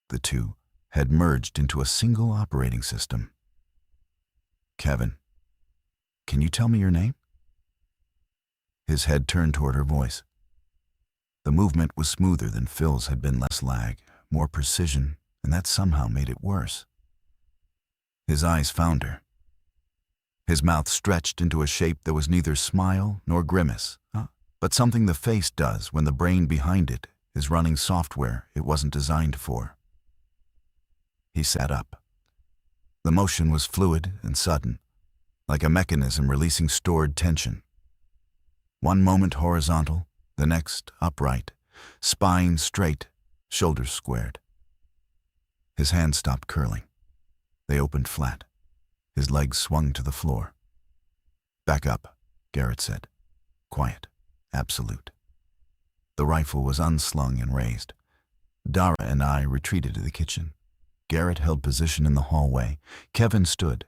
the two had merged into a single operating system. "Kevin, can you tell me your name?" His head turned toward her voice. The movement was smoother than Phil's had been, less lag, more precision, and that somehow made it worse. His eyes found her. His mouth stretched into a shape that was neither smile nor grimace, but something the face does when the brain behind it is running software it wasn't designed for. He sat up. The motion was fluid and sudden, like a mechanism releasing stored tension. One moment horizontal, the next upright, spine straight, shoulders squared. His hands stopped curling. They opened flat. His legs swung to the floor. "Back up," Garrett said. Quiet, absolute. The rifle was unslung and raised. Dara and I retreated to the kitchen. Garrett held position in the hallway. Kevin stood.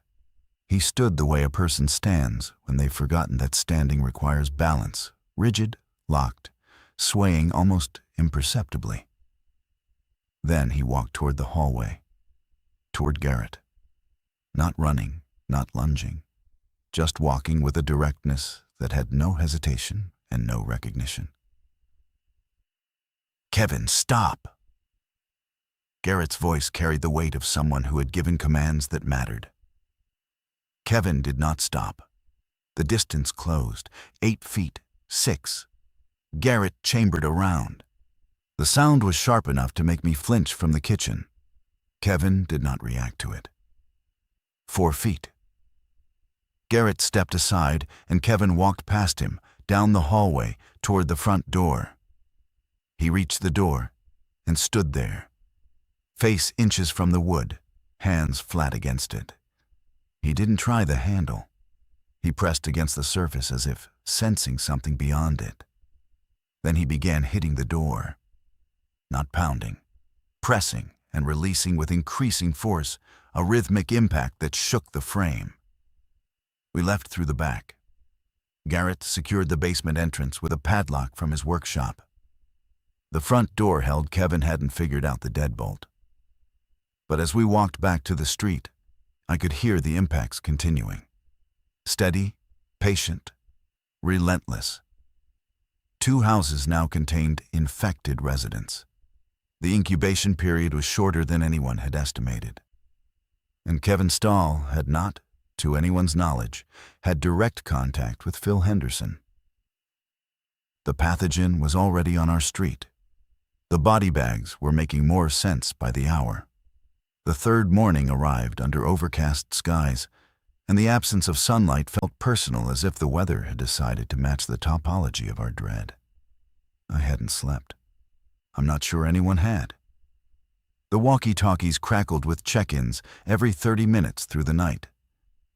He stood the way a person stands when they've forgotten that standing requires balance, rigid, locked, swaying almost imperceptibly. Then he walked toward the hallway, toward Garrett. Not running, not lunging, just walking with a directness that had no hesitation and no recognition. "Kevin, stop!" Garrett's voice carried the weight of someone who had given commands that mattered. Kevin did not stop. The distance closed, 8 feet, 6. Garrett chambered around. The sound was sharp enough to make me flinch from the kitchen. Kevin did not react to it. 4 feet. Garrett stepped aside, and Kevin walked past him, down the hallway, toward the front door. He reached the door and stood there, face inches from the wood, hands flat against it. He didn't try the handle. He pressed against the surface as if sensing something beyond it. Then he began hitting the door, not pounding, pressing and releasing with increasing force, a rhythmic impact that shook the frame. We left through the back. Garrett secured the basement entrance with a padlock from his workshop. The front door held Kevin hadn't figured out the deadbolt. But as we walked back to the street, I could hear the impacts continuing. Steady, patient, relentless. 2 houses now contained infected residents. The incubation period was shorter than anyone had estimated. And Kevin Stahl had not, to anyone's knowledge, had direct contact with Phil Henderson. The pathogen was already on our street. The body bags were making more sense by the hour. The 3rd morning arrived under overcast skies, and the absence of sunlight felt personal, as if the weather had decided to match the topology of our dread. I hadn't slept. I'm not sure anyone had. The walkie-talkies crackled with check-ins every 30 minutes through the night,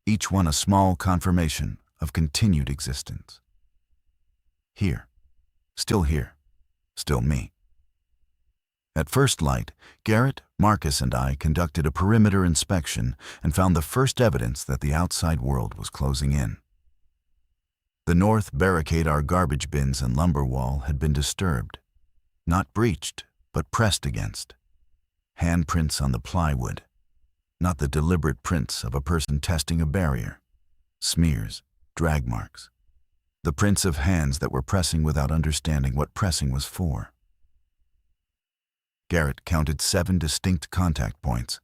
each one a small confirmation of continued existence. Here, still me. At first light, Garrett, Marcus, and I conducted a perimeter inspection and found the first evidence that the outside world was closing in. The north barricade, our garbage bins and lumber wall, had been disturbed. Not breached, but pressed against. Handprints on the plywood, not the deliberate prints of a person testing a barrier. Smears, drag marks. The prints of hands that were pressing without understanding what pressing was for. Garrett counted 7 distinct contact points.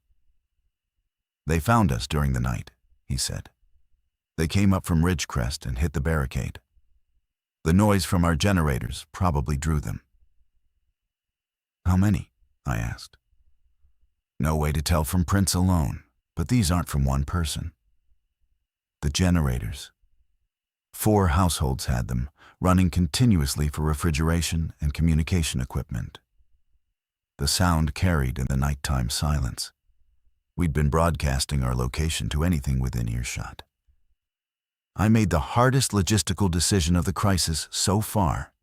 "They found us during the night," he said. "They came up from Ridgecrest and hit the barricade. The noise from our generators probably drew them." "How many?" I asked. "No way to tell from prints alone, but these aren't from one person." The generators. 4 households had them, running continuously for refrigeration and communication equipment. The sound carried in the nighttime silence. We'd been broadcasting our location to anything within earshot. I made the hardest logistical decision of the crisis so far.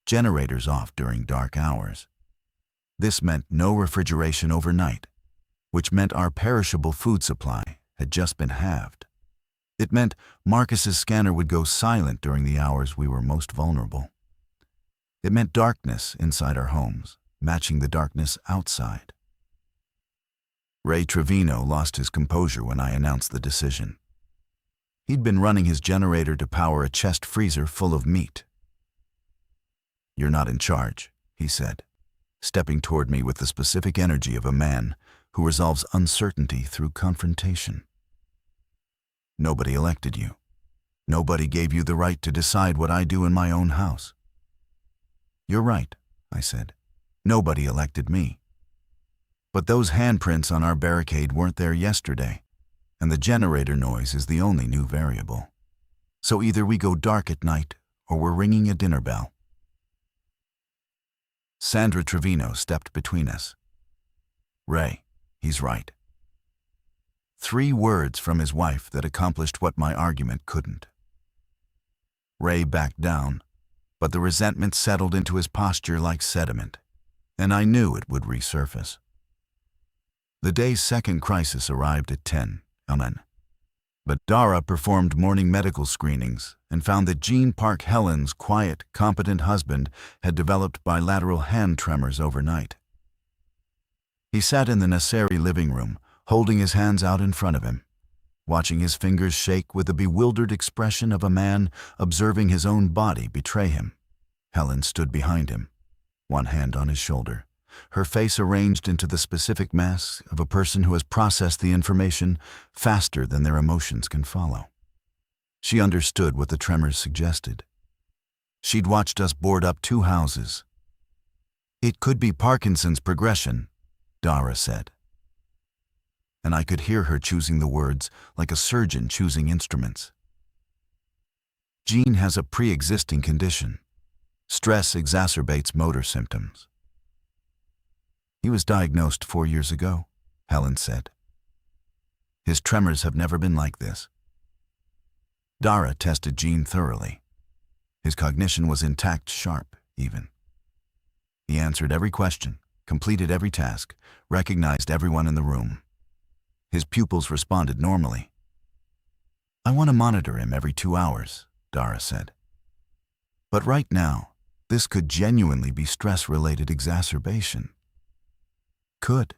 Generators off during dark hours. This meant no refrigeration overnight, which meant our perishable food supply had just been halved. It meant Marcus's scanner would go silent during the hours we were most vulnerable. It meant darkness inside our homes, matching the darkness outside. Ray Trevino lost his composure when I announced the decision. He'd been running his generator to power a chest freezer full of meat. "You're not in charge," he said, stepping toward me with the specific energy of a man who resolves uncertainty through confrontation. "Nobody elected you. Nobody gave you the right to decide what I do in my own house." "You're right," I said. "Nobody elected me. But those handprints on our barricade weren't there yesterday, and the generator noise is the only new variable. So either we go dark at night or we're ringing a dinner bell." Sandra Trevino stepped between us. "Ray, he's right." 3 words from his wife that accomplished what my argument couldn't. Ray backed down, but the resentment settled into his posture like sediment, and I knew it would resurface. The day's second crisis arrived at 10, But Dara performed morning medical screenings and found that Jean Park Helen's quiet, competent husband had developed bilateral hand tremors overnight. He sat in the Nasseri living room, holding his hands out in front of him, watching his fingers shake with the bewildered expression of a man observing his own body betray him. Helen stood behind him, one hand on his shoulder, her face arranged into the specific mask of a person who has processed the information faster than their emotions can follow. She understood what the tremors suggested. She'd watched us board up 2 houses. "It could be Parkinson's progression," Dara said. And I could hear her choosing the words like a surgeon choosing instruments. "Jean has a pre-existing condition. Stress exacerbates motor symptoms." "He was diagnosed 4 years ago," Helen said. "His tremors have never been like this." Dara tested Jean thoroughly. His cognition was intact, sharp, even. He answered every question, completed every task, recognized everyone in the room. His pupils responded normally. "I want to monitor him every 2 hours," Dara said. "But right now, this could genuinely be stress-related exacerbation." "Could,"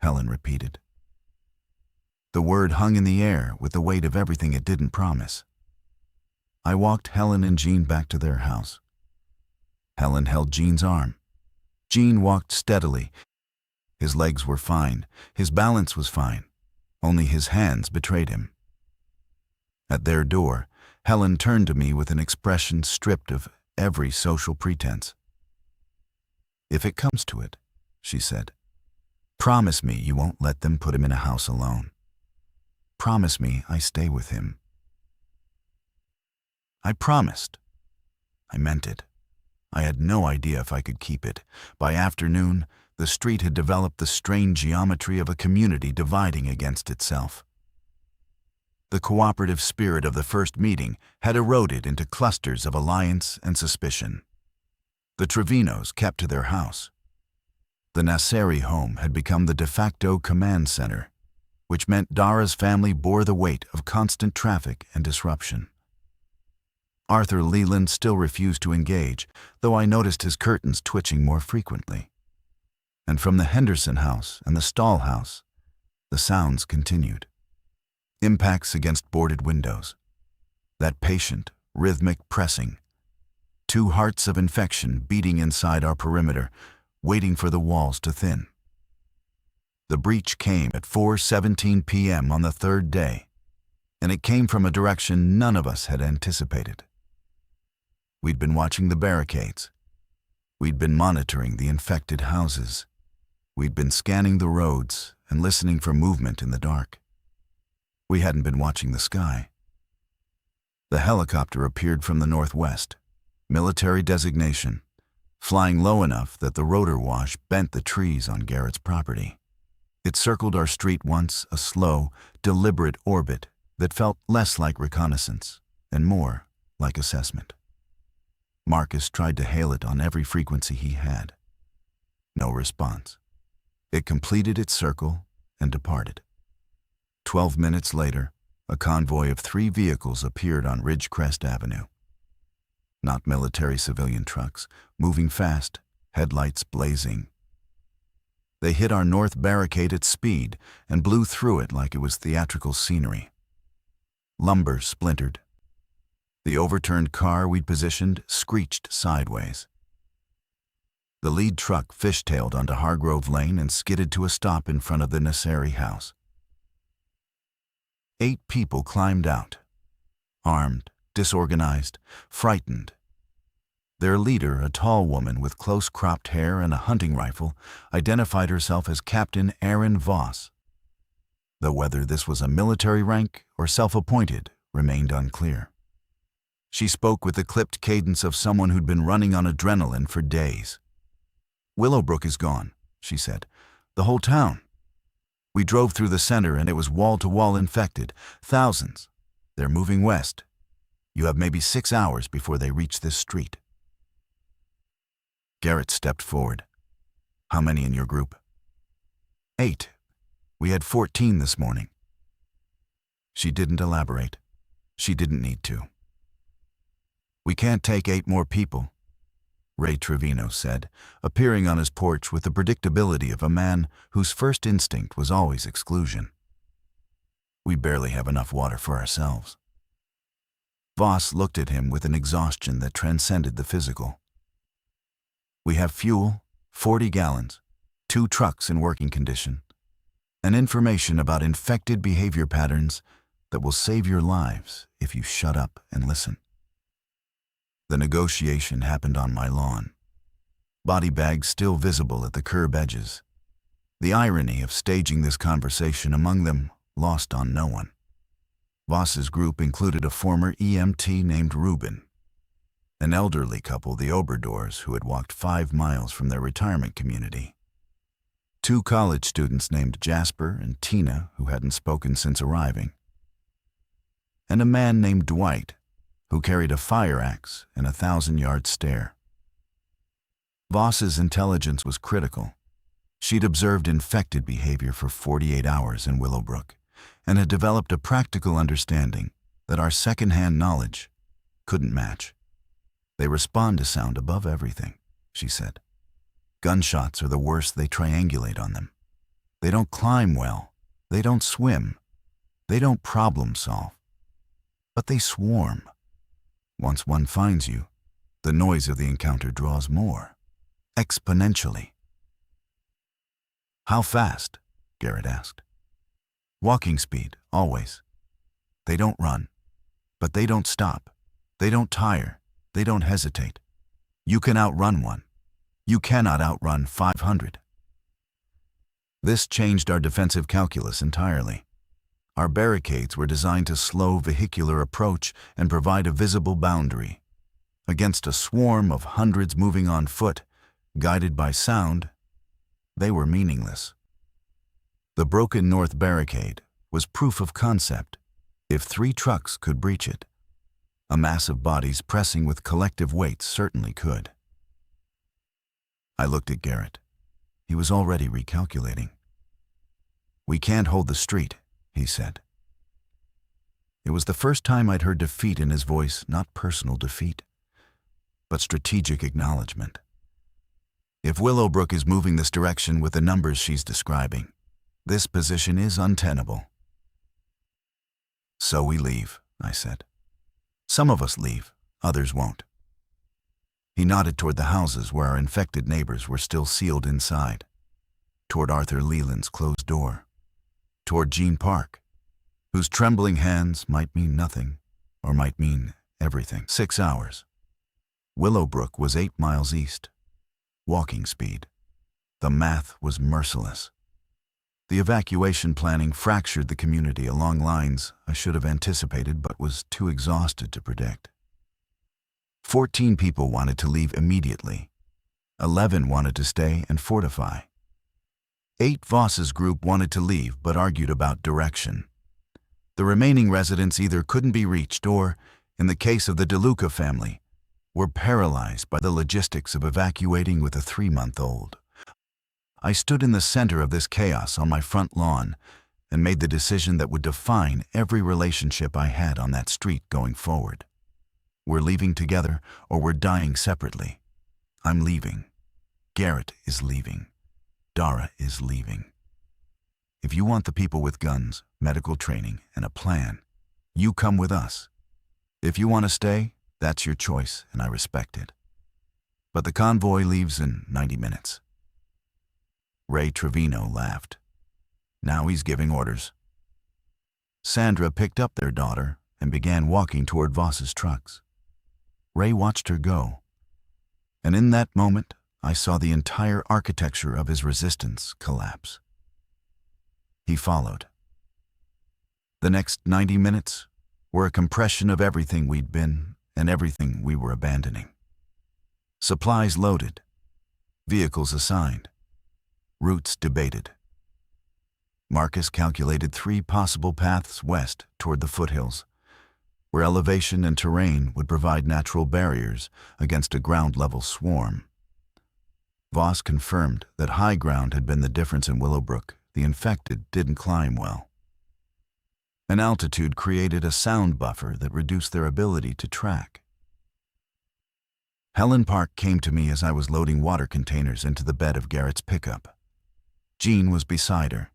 Helen repeated. The word hung in the air with the weight of everything it didn't promise. I walked Helen and Jean back to their house. Helen held Jean's arm. Jean walked steadily. His legs were fine. His balance was fine. Only his hands betrayed him. At their door, Helen turned to me with an expression stripped of every social pretense. "If it comes to it," she said, "promise me you won't let them put him in a house alone. Promise me I stay with him." I promised. I meant it. I had no idea if I could keep it. By afternoon, the street had developed the strained geometry of a community dividing against itself. The cooperative spirit of the first meeting had eroded into clusters of alliance and suspicion. The Trevinos kept to their house. The Nasseri home had become the de facto command center, which meant Dara's family bore the weight of constant traffic and disruption. Arthur Leland still refused to engage, though I noticed his curtains twitching more frequently. And from the Henderson house and the Stahl house, the sounds continued. Impacts against boarded windows. That patient, rhythmic pressing. 2 hearts of infection beating inside our perimeter, waiting for the walls to thin. The breach came at 4:17 p.m. on the 3rd day, and it came from a direction none of us had anticipated. We'd been watching the barricades. We'd been monitoring the infected houses. We'd been scanning the roads and listening for movement in the dark. We hadn't been watching the sky. The helicopter appeared from the northwest, military designation, flying low enough that the rotor wash bent the trees on Garrett's property. It circled our street once, a slow, deliberate orbit that felt less like reconnaissance and more like assessment. Marcus tried to hail it on every frequency he had. No response. It completed its circle and departed. 12 minutes later, a convoy of 3 vehicles appeared on Ridgecrest Avenue. Not military civilian trucks, moving fast, headlights blazing. They hit our north barricade at speed and blew through it like it was theatrical scenery. Lumber splintered. The overturned car we'd positioned screeched sideways. The lead truck fishtailed onto Hargrove Lane and skidded to a stop in front of the Nasseri house. 8 people climbed out, armed, disorganized, frightened. Their leader, a tall woman with close-cropped hair and a hunting rifle, identified herself as Captain Aaron Voss. Though whether this was a military rank or self-appointed remained unclear. She spoke with the clipped cadence of someone who'd been running on adrenaline for days. "Willowbrook is gone," she said. "The whole town. We drove through the center and it was wall-to-wall infected. Thousands. They're moving west. You have maybe 6 hours before they reach this street." Garrett stepped forward. "How many in your group?" 8. We had 14 this morning." She didn't elaborate. She didn't need to. "We can't take 8 more people," Ray Trevino said, appearing on his porch with the predictability of a man whose first instinct was always exclusion. "We barely have enough water for ourselves." Voss looked at him with an exhaustion that transcended the physical. "We have fuel, 40 gallons, 2 trucks in working condition, and information about infected behavior patterns that will save your lives if you shut up and listen." The negotiation happened on my lawn, body bags still visible at the curb edges. The irony of staging this conversation among them lost on no one. Voss's group included a former EMT named Ruben, an elderly couple, the Oberdors, who had walked 5 miles from their retirement community, 2 college students named Jasper and Tina, who hadn't spoken since arriving, and a man named Dwight, who carried a fire axe and a 1,000-yard stare. Voss's intelligence was critical. She'd observed infected behavior for 48 hours in Willowbrook and had developed a practical understanding that our second-hand knowledge couldn't match. "They respond to sound above everything," she said. "Gunshots are the worst. They triangulate on them. They don't climb well. They don't swim. They don't problem solve. But they swarm. Once one finds you, the noise of the encounter draws more, exponentially." "How fast?" Garrett asked. "Walking speed, always. They don't run, but they don't stop. They don't tire. They don't hesitate. You can outrun one. You cannot outrun 500. This changed our defensive calculus entirely. Our barricades were designed to slow vehicular approach and provide a visible boundary. Against a swarm of hundreds moving on foot, guided by sound, they were meaningless. The broken north barricade was proof of concept. If 3 trucks could breach it, a mass of bodies pressing with collective weight certainly could. I looked at Garrett. He was already recalculating. "We can't hold the street," he said. It was the first time I'd heard defeat in his voice, not personal defeat, but strategic acknowledgement. "If Willowbrook is moving this direction with the numbers she's describing, this position is untenable." "So we leave," I said. "Some of us leave, others won't." He nodded toward the houses where our infected neighbors were still sealed inside, toward Arthur Leland's closed door, toward Jean Park, whose trembling hands might mean nothing or might mean everything. 6 hours. Willowbrook was 8 miles east. Walking speed. The math was merciless. The evacuation planning fractured the community along lines I should have anticipated but was too exhausted to predict. 14 people wanted to leave immediately. 11 wanted to stay and fortify. 8 Voss's group wanted to leave but argued about direction. The remaining residents either couldn't be reached or, in the case of the DeLuca family, were paralyzed by the logistics of evacuating with a 3-month-old. I stood in the center of this chaos on my front lawn and made the decision that would define every relationship I had on that street going forward. We're leaving together or we're dying separately. I'm leaving. Garrett is leaving. Dara is leaving. If you want the people with guns, medical training, and a plan, you come with us. If you want to stay, that's your choice, and I respect it. But the convoy leaves in 90 minutes. Ray Trevino laughed. Now he's giving orders. Sandra picked up their daughter and began walking toward Voss's trucks. Ray watched her go, and in that moment, I saw the entire architecture of his resistance collapse. He followed. The next 90 minutes were a compression of everything we'd been and everything we were abandoning. Supplies loaded, vehicles assigned, routes debated. Marcus calculated 3 possible paths west toward the foothills, where elevation and terrain would provide natural barriers against a ground-level swarm. Voss confirmed that high ground had been the difference in Willowbrook. The infected didn't climb well. An altitude created a sound buffer that reduced their ability to track. Helen Park came to me as I was loading water containers into the bed of Garrett's pickup. Gene was beside her,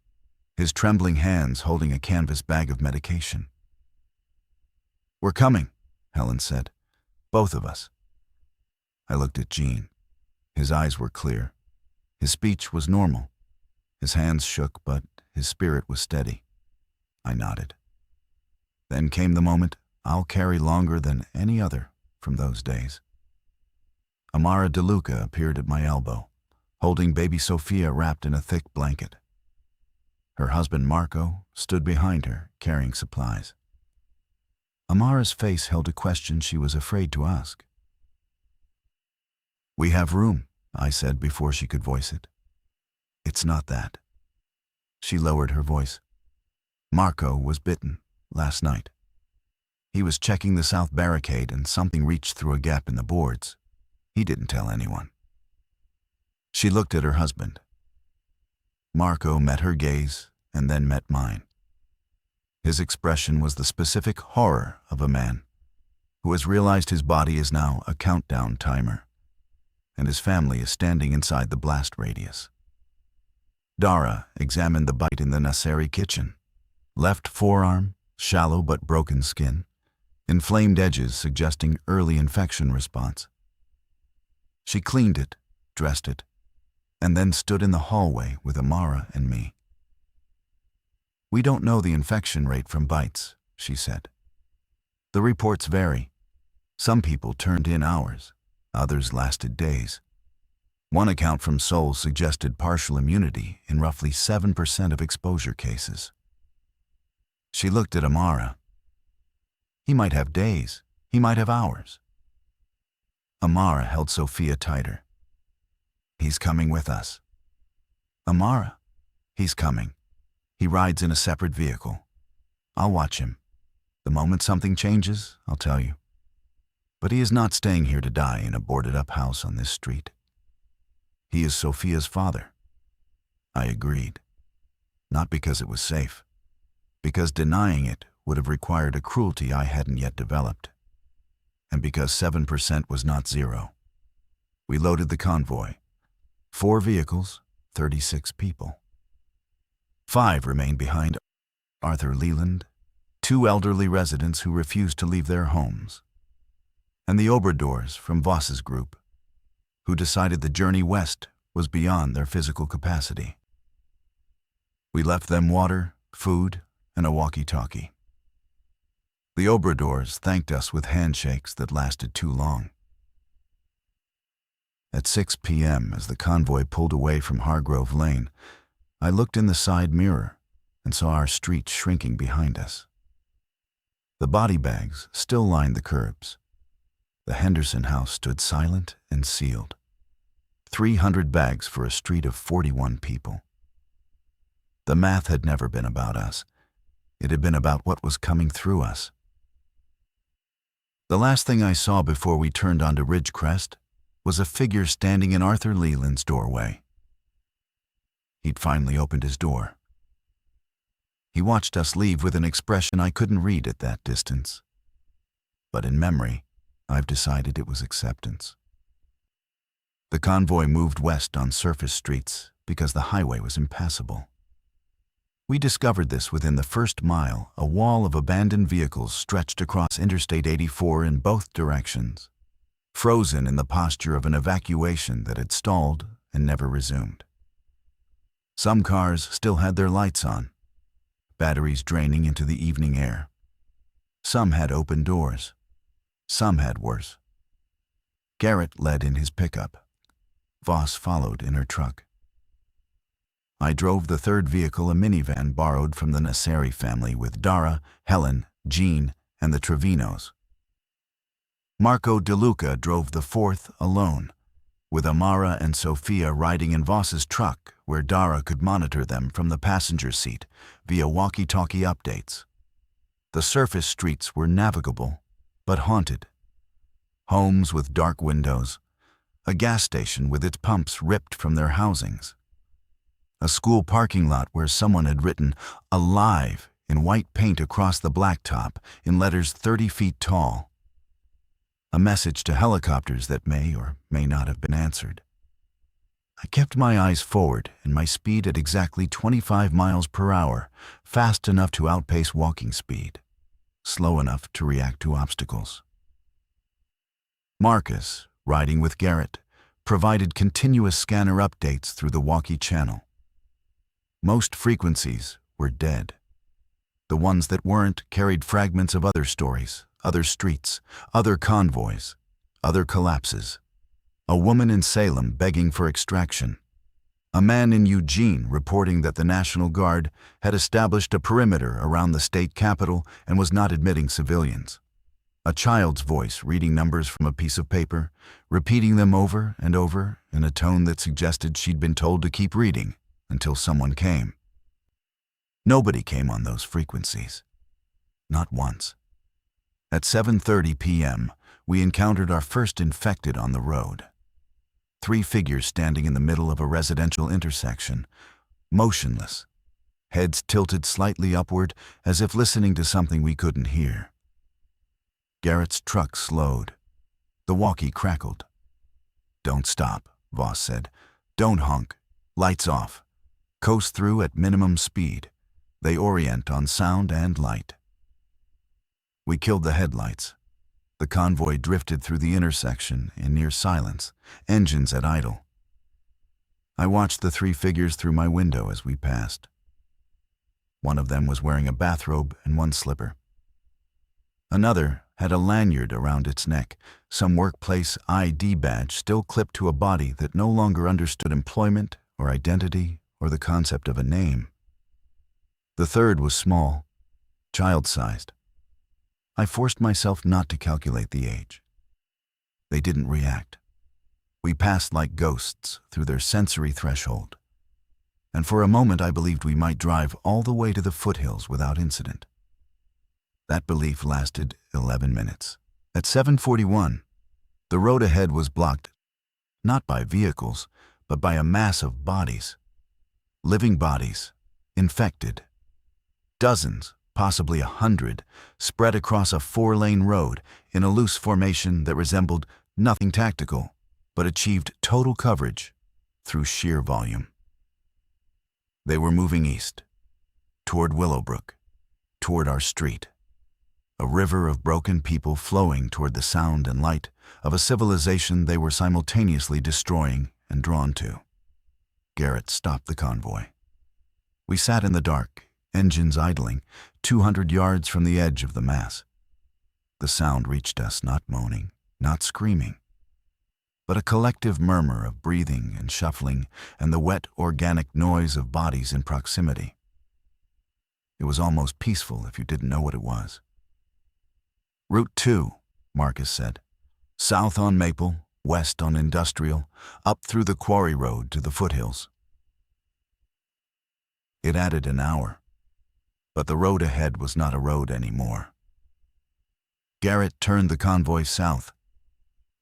his trembling hands holding a canvas bag of medication. "We're coming," Helen said. "Both of us." I looked at Gene. His eyes were clear. His speech was normal. His hands shook, but his spirit was steady. I nodded. Then came the moment I'll carry longer than any other from those days. Amara DeLuca appeared at my elbow, holding baby Sophia wrapped in a thick blanket. Her husband Marco stood behind her, carrying supplies. Amara's face held a question she was afraid to ask. "We have room," I said before she could voice it. "It's not that." She lowered her voice. "Marco was bitten last night. He was checking the south barricade and something reached through a gap in the boards. He didn't tell anyone." She looked at her husband. Marco met her gaze and then met mine. His expression was the specific horror of a man who has realized his body is now a countdown timer, and his family is standing inside the blast radius. Dara examined the bite in the Nasseri kitchen. Left forearm, shallow but broken skin, inflamed edges suggesting early infection response. She cleaned it, dressed it, and then stood in the hallway with Amara and me. "We don't know the infection rate from bites," she said. "The reports vary. Some people turned in hours, others lasted days. One account from Seoul suggested partial immunity in roughly 7% of exposure cases." She looked at Amara. "He might have days, he might have hours." Amara held Sophia tighter. "He's coming with us." "Amara, he's coming. He rides in a separate vehicle. I'll watch him. The moment something changes, I'll tell you. But he is not staying here to die in a boarded-up house on this street. He is Sophia's father." I agreed. Not because it was safe, because denying it would have required a cruelty I hadn't yet developed, and because 7% was not zero. We loaded the convoy. 4 vehicles, 36 people. 5 remained behind: Arthur Leland, 2 elderly residents who refused to leave their homes, and the Obradors from Voss's group, who decided the journey west was beyond their physical capacity. We left them water, food, and a walkie-talkie. The Obradors thanked us with handshakes that lasted too long. At 6 p.m., as the convoy pulled away from Hargrove Lane, I looked in the side mirror and saw our street shrinking behind us. The body bags still lined the curbs. The Henderson house stood silent and sealed. 300 bags for a street of 41 people. The math had never been about us. It had been about what was coming through us. The last thing I saw before we turned onto Ridgecrest was a figure standing in Arthur Leland's doorway. He'd finally opened his door. He watched us leave with an expression I couldn't read at that distance. But in memory, I've decided it was acceptance. The convoy moved west on surface streets because the highway was impassable. We discovered this within the first mile. A wall of abandoned vehicles stretched across Interstate 84 in both directions, frozen in the posture of an evacuation that had stalled and never resumed. Some cars still had their lights on, batteries draining into the evening air. Some had open doors. Some had worse. Garrett led in his pickup. Voss followed in her truck. I drove the third vehicle, a minivan borrowed from the Nasseri family, with Dara, Helen, Jean, and the Trevinos. Marco DeLuca drove the fourth alone, with Amara and Sophia riding in Voss's truck, where Dara could monitor them from the passenger seat via walkie-talkie updates. The surface streets were navigable, but haunted. Homes with dark windows, a gas station with its pumps ripped from their housings, a school parking lot where someone had written "alive" in white paint across the blacktop, in letters 30 feet tall. A message to helicopters that may or may not have been answered. I kept my eyes forward and my speed at exactly 25 miles per hour, fast enough to outpace walking speed, slow enough to react to obstacles. Marcus, riding with Garrett, provided continuous scanner updates through the walkie channel. Most frequencies were dead. The ones that weren't carried fragments of other stories, other streets, other convoys, other collapses. A woman in Salem begging for extraction. A man in Eugene reporting that the National Guard had established a perimeter around the state capitol and was not admitting civilians. A child's voice reading numbers from a piece of paper, repeating them over and over in a tone that suggested she'd been told to keep reading until someone came. Nobody came on those frequencies. Not once. At 7:30 p.m., we encountered our first infected on the road. 3 figures standing in the middle of a residential intersection, motionless, heads tilted slightly upward as if listening to something we couldn't hear. Garrett's truck slowed. The walkie crackled. "Don't stop," Voss said. "Don't honk. Lights off. Coast through at minimum speed. They orient on sound and light." We killed the headlights. The convoy drifted through the intersection in near silence, engines at idle. I watched the 3 figures through my window as we passed. One of them was wearing a bathrobe and one slipper. Another had a lanyard around its neck, some workplace ID badge still clipped to a body that no longer understood employment or identity or the concept of a name. The third was small, child-sized. I forced myself not to calculate the age. They didn't react. We passed like ghosts through their sensory threshold. And for a moment I believed we might drive all the way to the foothills without incident. That belief lasted 11 minutes. At 7:41, the road ahead was blocked, not by vehicles, but by a mass of bodies. Living bodies, infected. Dozens, possibly 100, spread across a 4-lane road in a loose formation that resembled nothing tactical, but achieved total coverage through sheer volume. They were moving east, toward Willowbrook, toward our street. A river of broken people flowing toward the sound and light of a civilization they were simultaneously destroying and drawn to. Garrett stopped the convoy. We sat in the dark, engines idling, 200 yards from the edge of the mass. The sound reached us not moaning, not screaming, but a collective murmur of breathing and shuffling and the wet, organic noise of bodies in proximity. It was almost peaceful if you didn't know what it was. "Route 2, Marcus said. "South on Maple, west on Industrial, up through the quarry road to the foothills." It added an hour. But the road ahead was not a road anymore. Garrett turned the convoy south,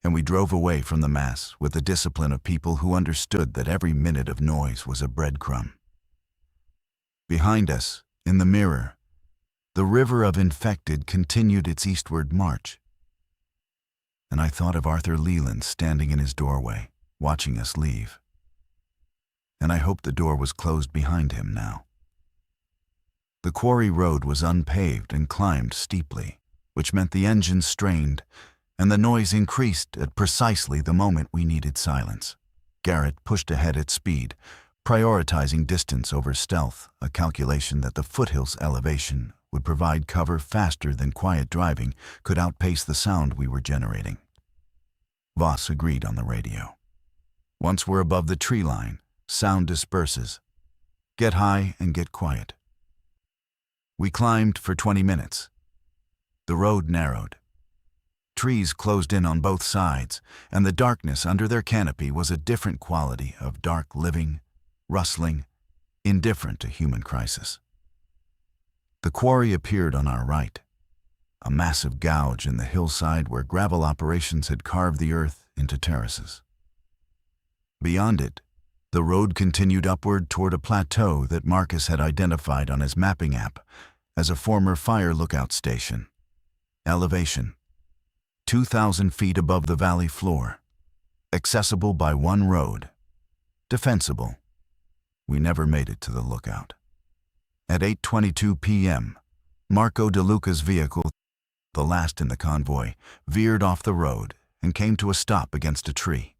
and we drove away from the mass with the discipline of people who understood that every minute of noise was a breadcrumb. Behind us, in the mirror, the river of infected continued its eastward march. And I thought of Arthur Leland standing in his doorway, watching us leave. And I hoped the door was closed behind him now. The quarry road was unpaved and climbed steeply, which meant the engines strained, and the noise increased at precisely the moment we needed silence. Garrett pushed ahead at speed, prioritizing distance over stealth, a calculation that the foothills elevation would provide cover faster than quiet driving could outpace the sound we were generating. Voss agreed on the radio. "Once we're above the tree line, sound disperses. Get high and get quiet." We climbed for 20 minutes. The road narrowed. Trees closed in on both sides, and the darkness under their canopy was a different quality of dark living, rustling, indifferent to human crisis. The quarry appeared on our right, a massive gouge in the hillside where gravel operations had carved the earth into terraces. Beyond it, the road continued upward toward a plateau that Marcus had identified on his mapping app as a former fire lookout station. Elevation: 2,000 feet above the valley floor. Accessible by one road. Defensible. We never made it to the lookout. At 8:22 p.m., Marco De Luca's vehicle, the last in the convoy, veered off the road and came to a stop against a tree.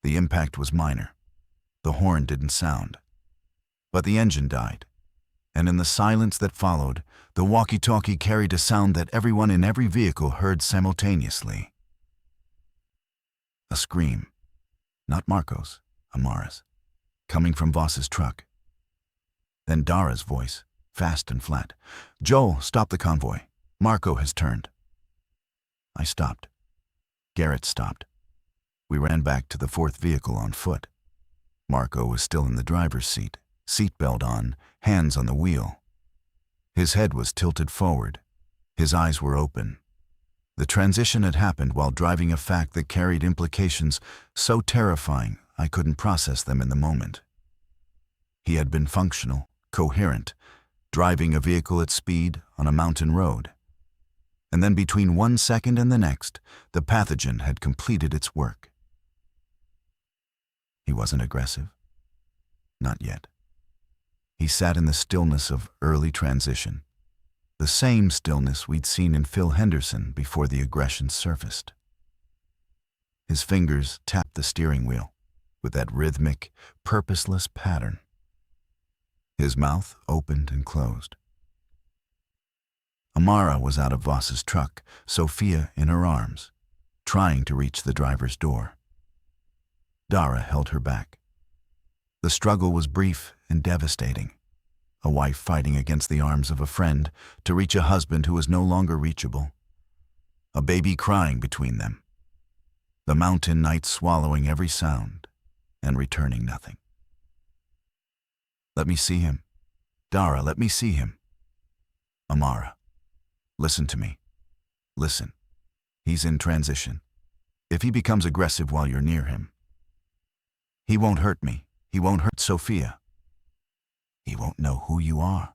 The impact was minor. The horn didn't sound. But the engine died, and in the silence that followed, the walkie-talkie carried a sound that everyone in every vehicle heard simultaneously. A scream. Not Marco's, Amara's, coming from Voss's truck. Then Dara's voice, fast and flat. "Joel, stop the convoy. Marco has turned." I stopped. Garrett stopped. We ran back to the fourth vehicle on foot. Marco was still in the driver's seat, seatbelt on, hands on the wheel. His head was tilted forward. His eyes were open. The transition had happened while driving a fact that carried implications so terrifying I couldn't process them in the moment. He had been functional, coherent, driving a vehicle at speed on a mountain road. And then between 1 second and the next, the pathogen had completed its work. He wasn't aggressive. Not yet. He sat in the stillness of early transition, the same stillness we'd seen in Phil Henderson before the aggression surfaced. His fingers tapped the steering wheel with that rhythmic, purposeless pattern. His mouth opened and closed. Amara was out of Voss's truck, Sophia in her arms, trying to reach the driver's door. Dara held her back. The struggle was brief and devastating. A wife fighting against the arms of a friend to reach a husband who was no longer reachable. A baby crying between them. The mountain night swallowing every sound and returning nothing. "Let me see him. Dara, let me see him." "Amara, listen to me. Listen. He's in transition. If he becomes aggressive while you're near him, he won't hurt me. He won't hurt Sophia. He won't know who you are."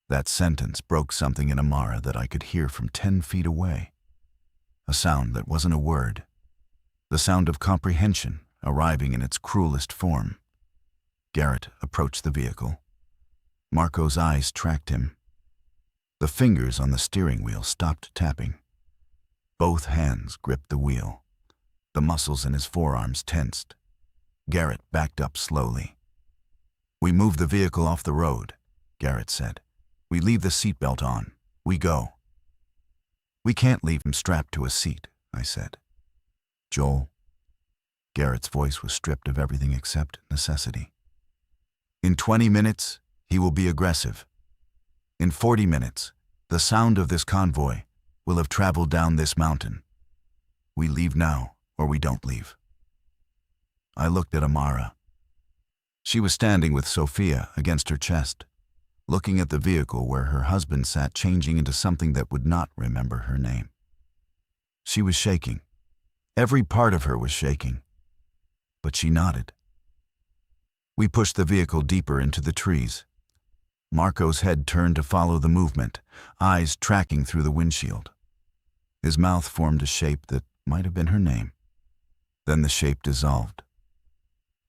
That sentence broke something in Amara that I could hear from 10 feet away. A sound that wasn't a word. The sound of comprehension arriving in its cruelest form. Garrett approached the vehicle. Marco's eyes tracked him. The fingers on the steering wheel stopped tapping. Both hands gripped the wheel. The muscles in his forearms tensed. Garrett backed up slowly. "We move the vehicle off the road," Garrett said. "We leave the seatbelt on. We go." "We can't leave him strapped to a seat," I said. "Joel." Garrett's voice was stripped of everything except necessity. "In 20 minutes, he will be aggressive. In 40 minutes, the sound of this convoy will have traveled down this mountain. We leave now, or we don't leave." I looked at Amara. She was standing with Sophia against her chest, looking at the vehicle where her husband sat, changing into something that would not remember her name. She was shaking. Every part of her was shaking. But she nodded. We pushed the vehicle deeper into the trees. Marco's head turned to follow the movement, eyes tracking through the windshield. His mouth formed a shape that might have been her name. Then the shape dissolved,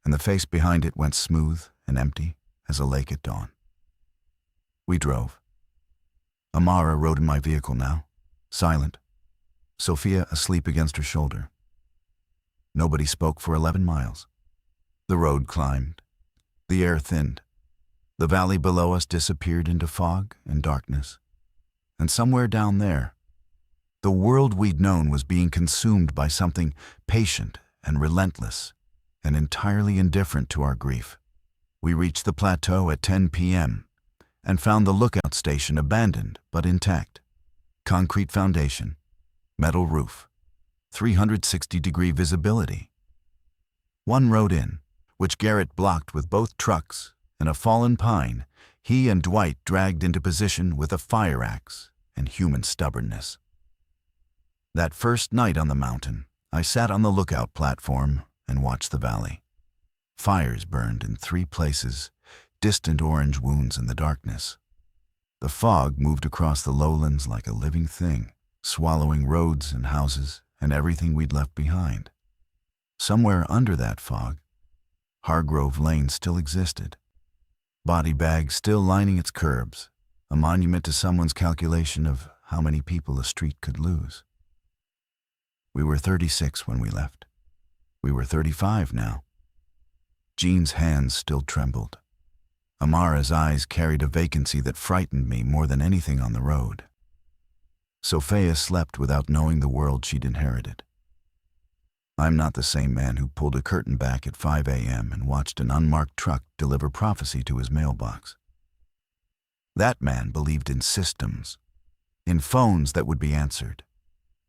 and the face behind it went smooth and empty as a lake at dawn. We drove. Amara rode in my vehicle now, silent, Sophia asleep against her shoulder. Nobody spoke for 11 miles. The road climbed. The air thinned. The valley below us disappeared into fog and darkness. And somewhere down there, the world we'd known was being consumed by something patient and relentless and entirely indifferent to our grief. We reached the plateau at 10 p.m. and found the lookout station abandoned but intact. Concrete foundation, metal roof, 360-degree visibility. One road in, which Garrett blocked with both trucks and a fallen pine, he and Dwight dragged into position with a fire axe and human stubbornness. That first night on the mountain, I sat on the lookout platform and watched the valley. Fires burned in 3 places, distant orange wounds in the darkness. The fog moved across the lowlands like a living thing, swallowing roads and houses and everything we'd left behind. Somewhere under that fog, Hargrove Lane still existed. Body bags still lining its curbs, a monument to someone's calculation of how many people a street could lose. We were 36 when we left. We were 35 now. Jean's hands still trembled. Amara's eyes carried a vacancy that frightened me more than anything on the road. Sophia slept without knowing the world she'd inherited. I'm not the same man who pulled a curtain back at 5 a.m. and watched an unmarked truck deliver prophecy to his mailbox. That man believed in systems, in phones that would be answered,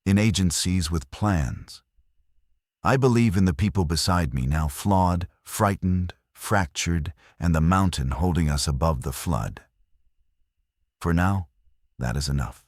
in agencies with plans. I believe in the people beside me, now flawed, frightened, fractured, and the mountain holding us above the flood. For now, that is enough.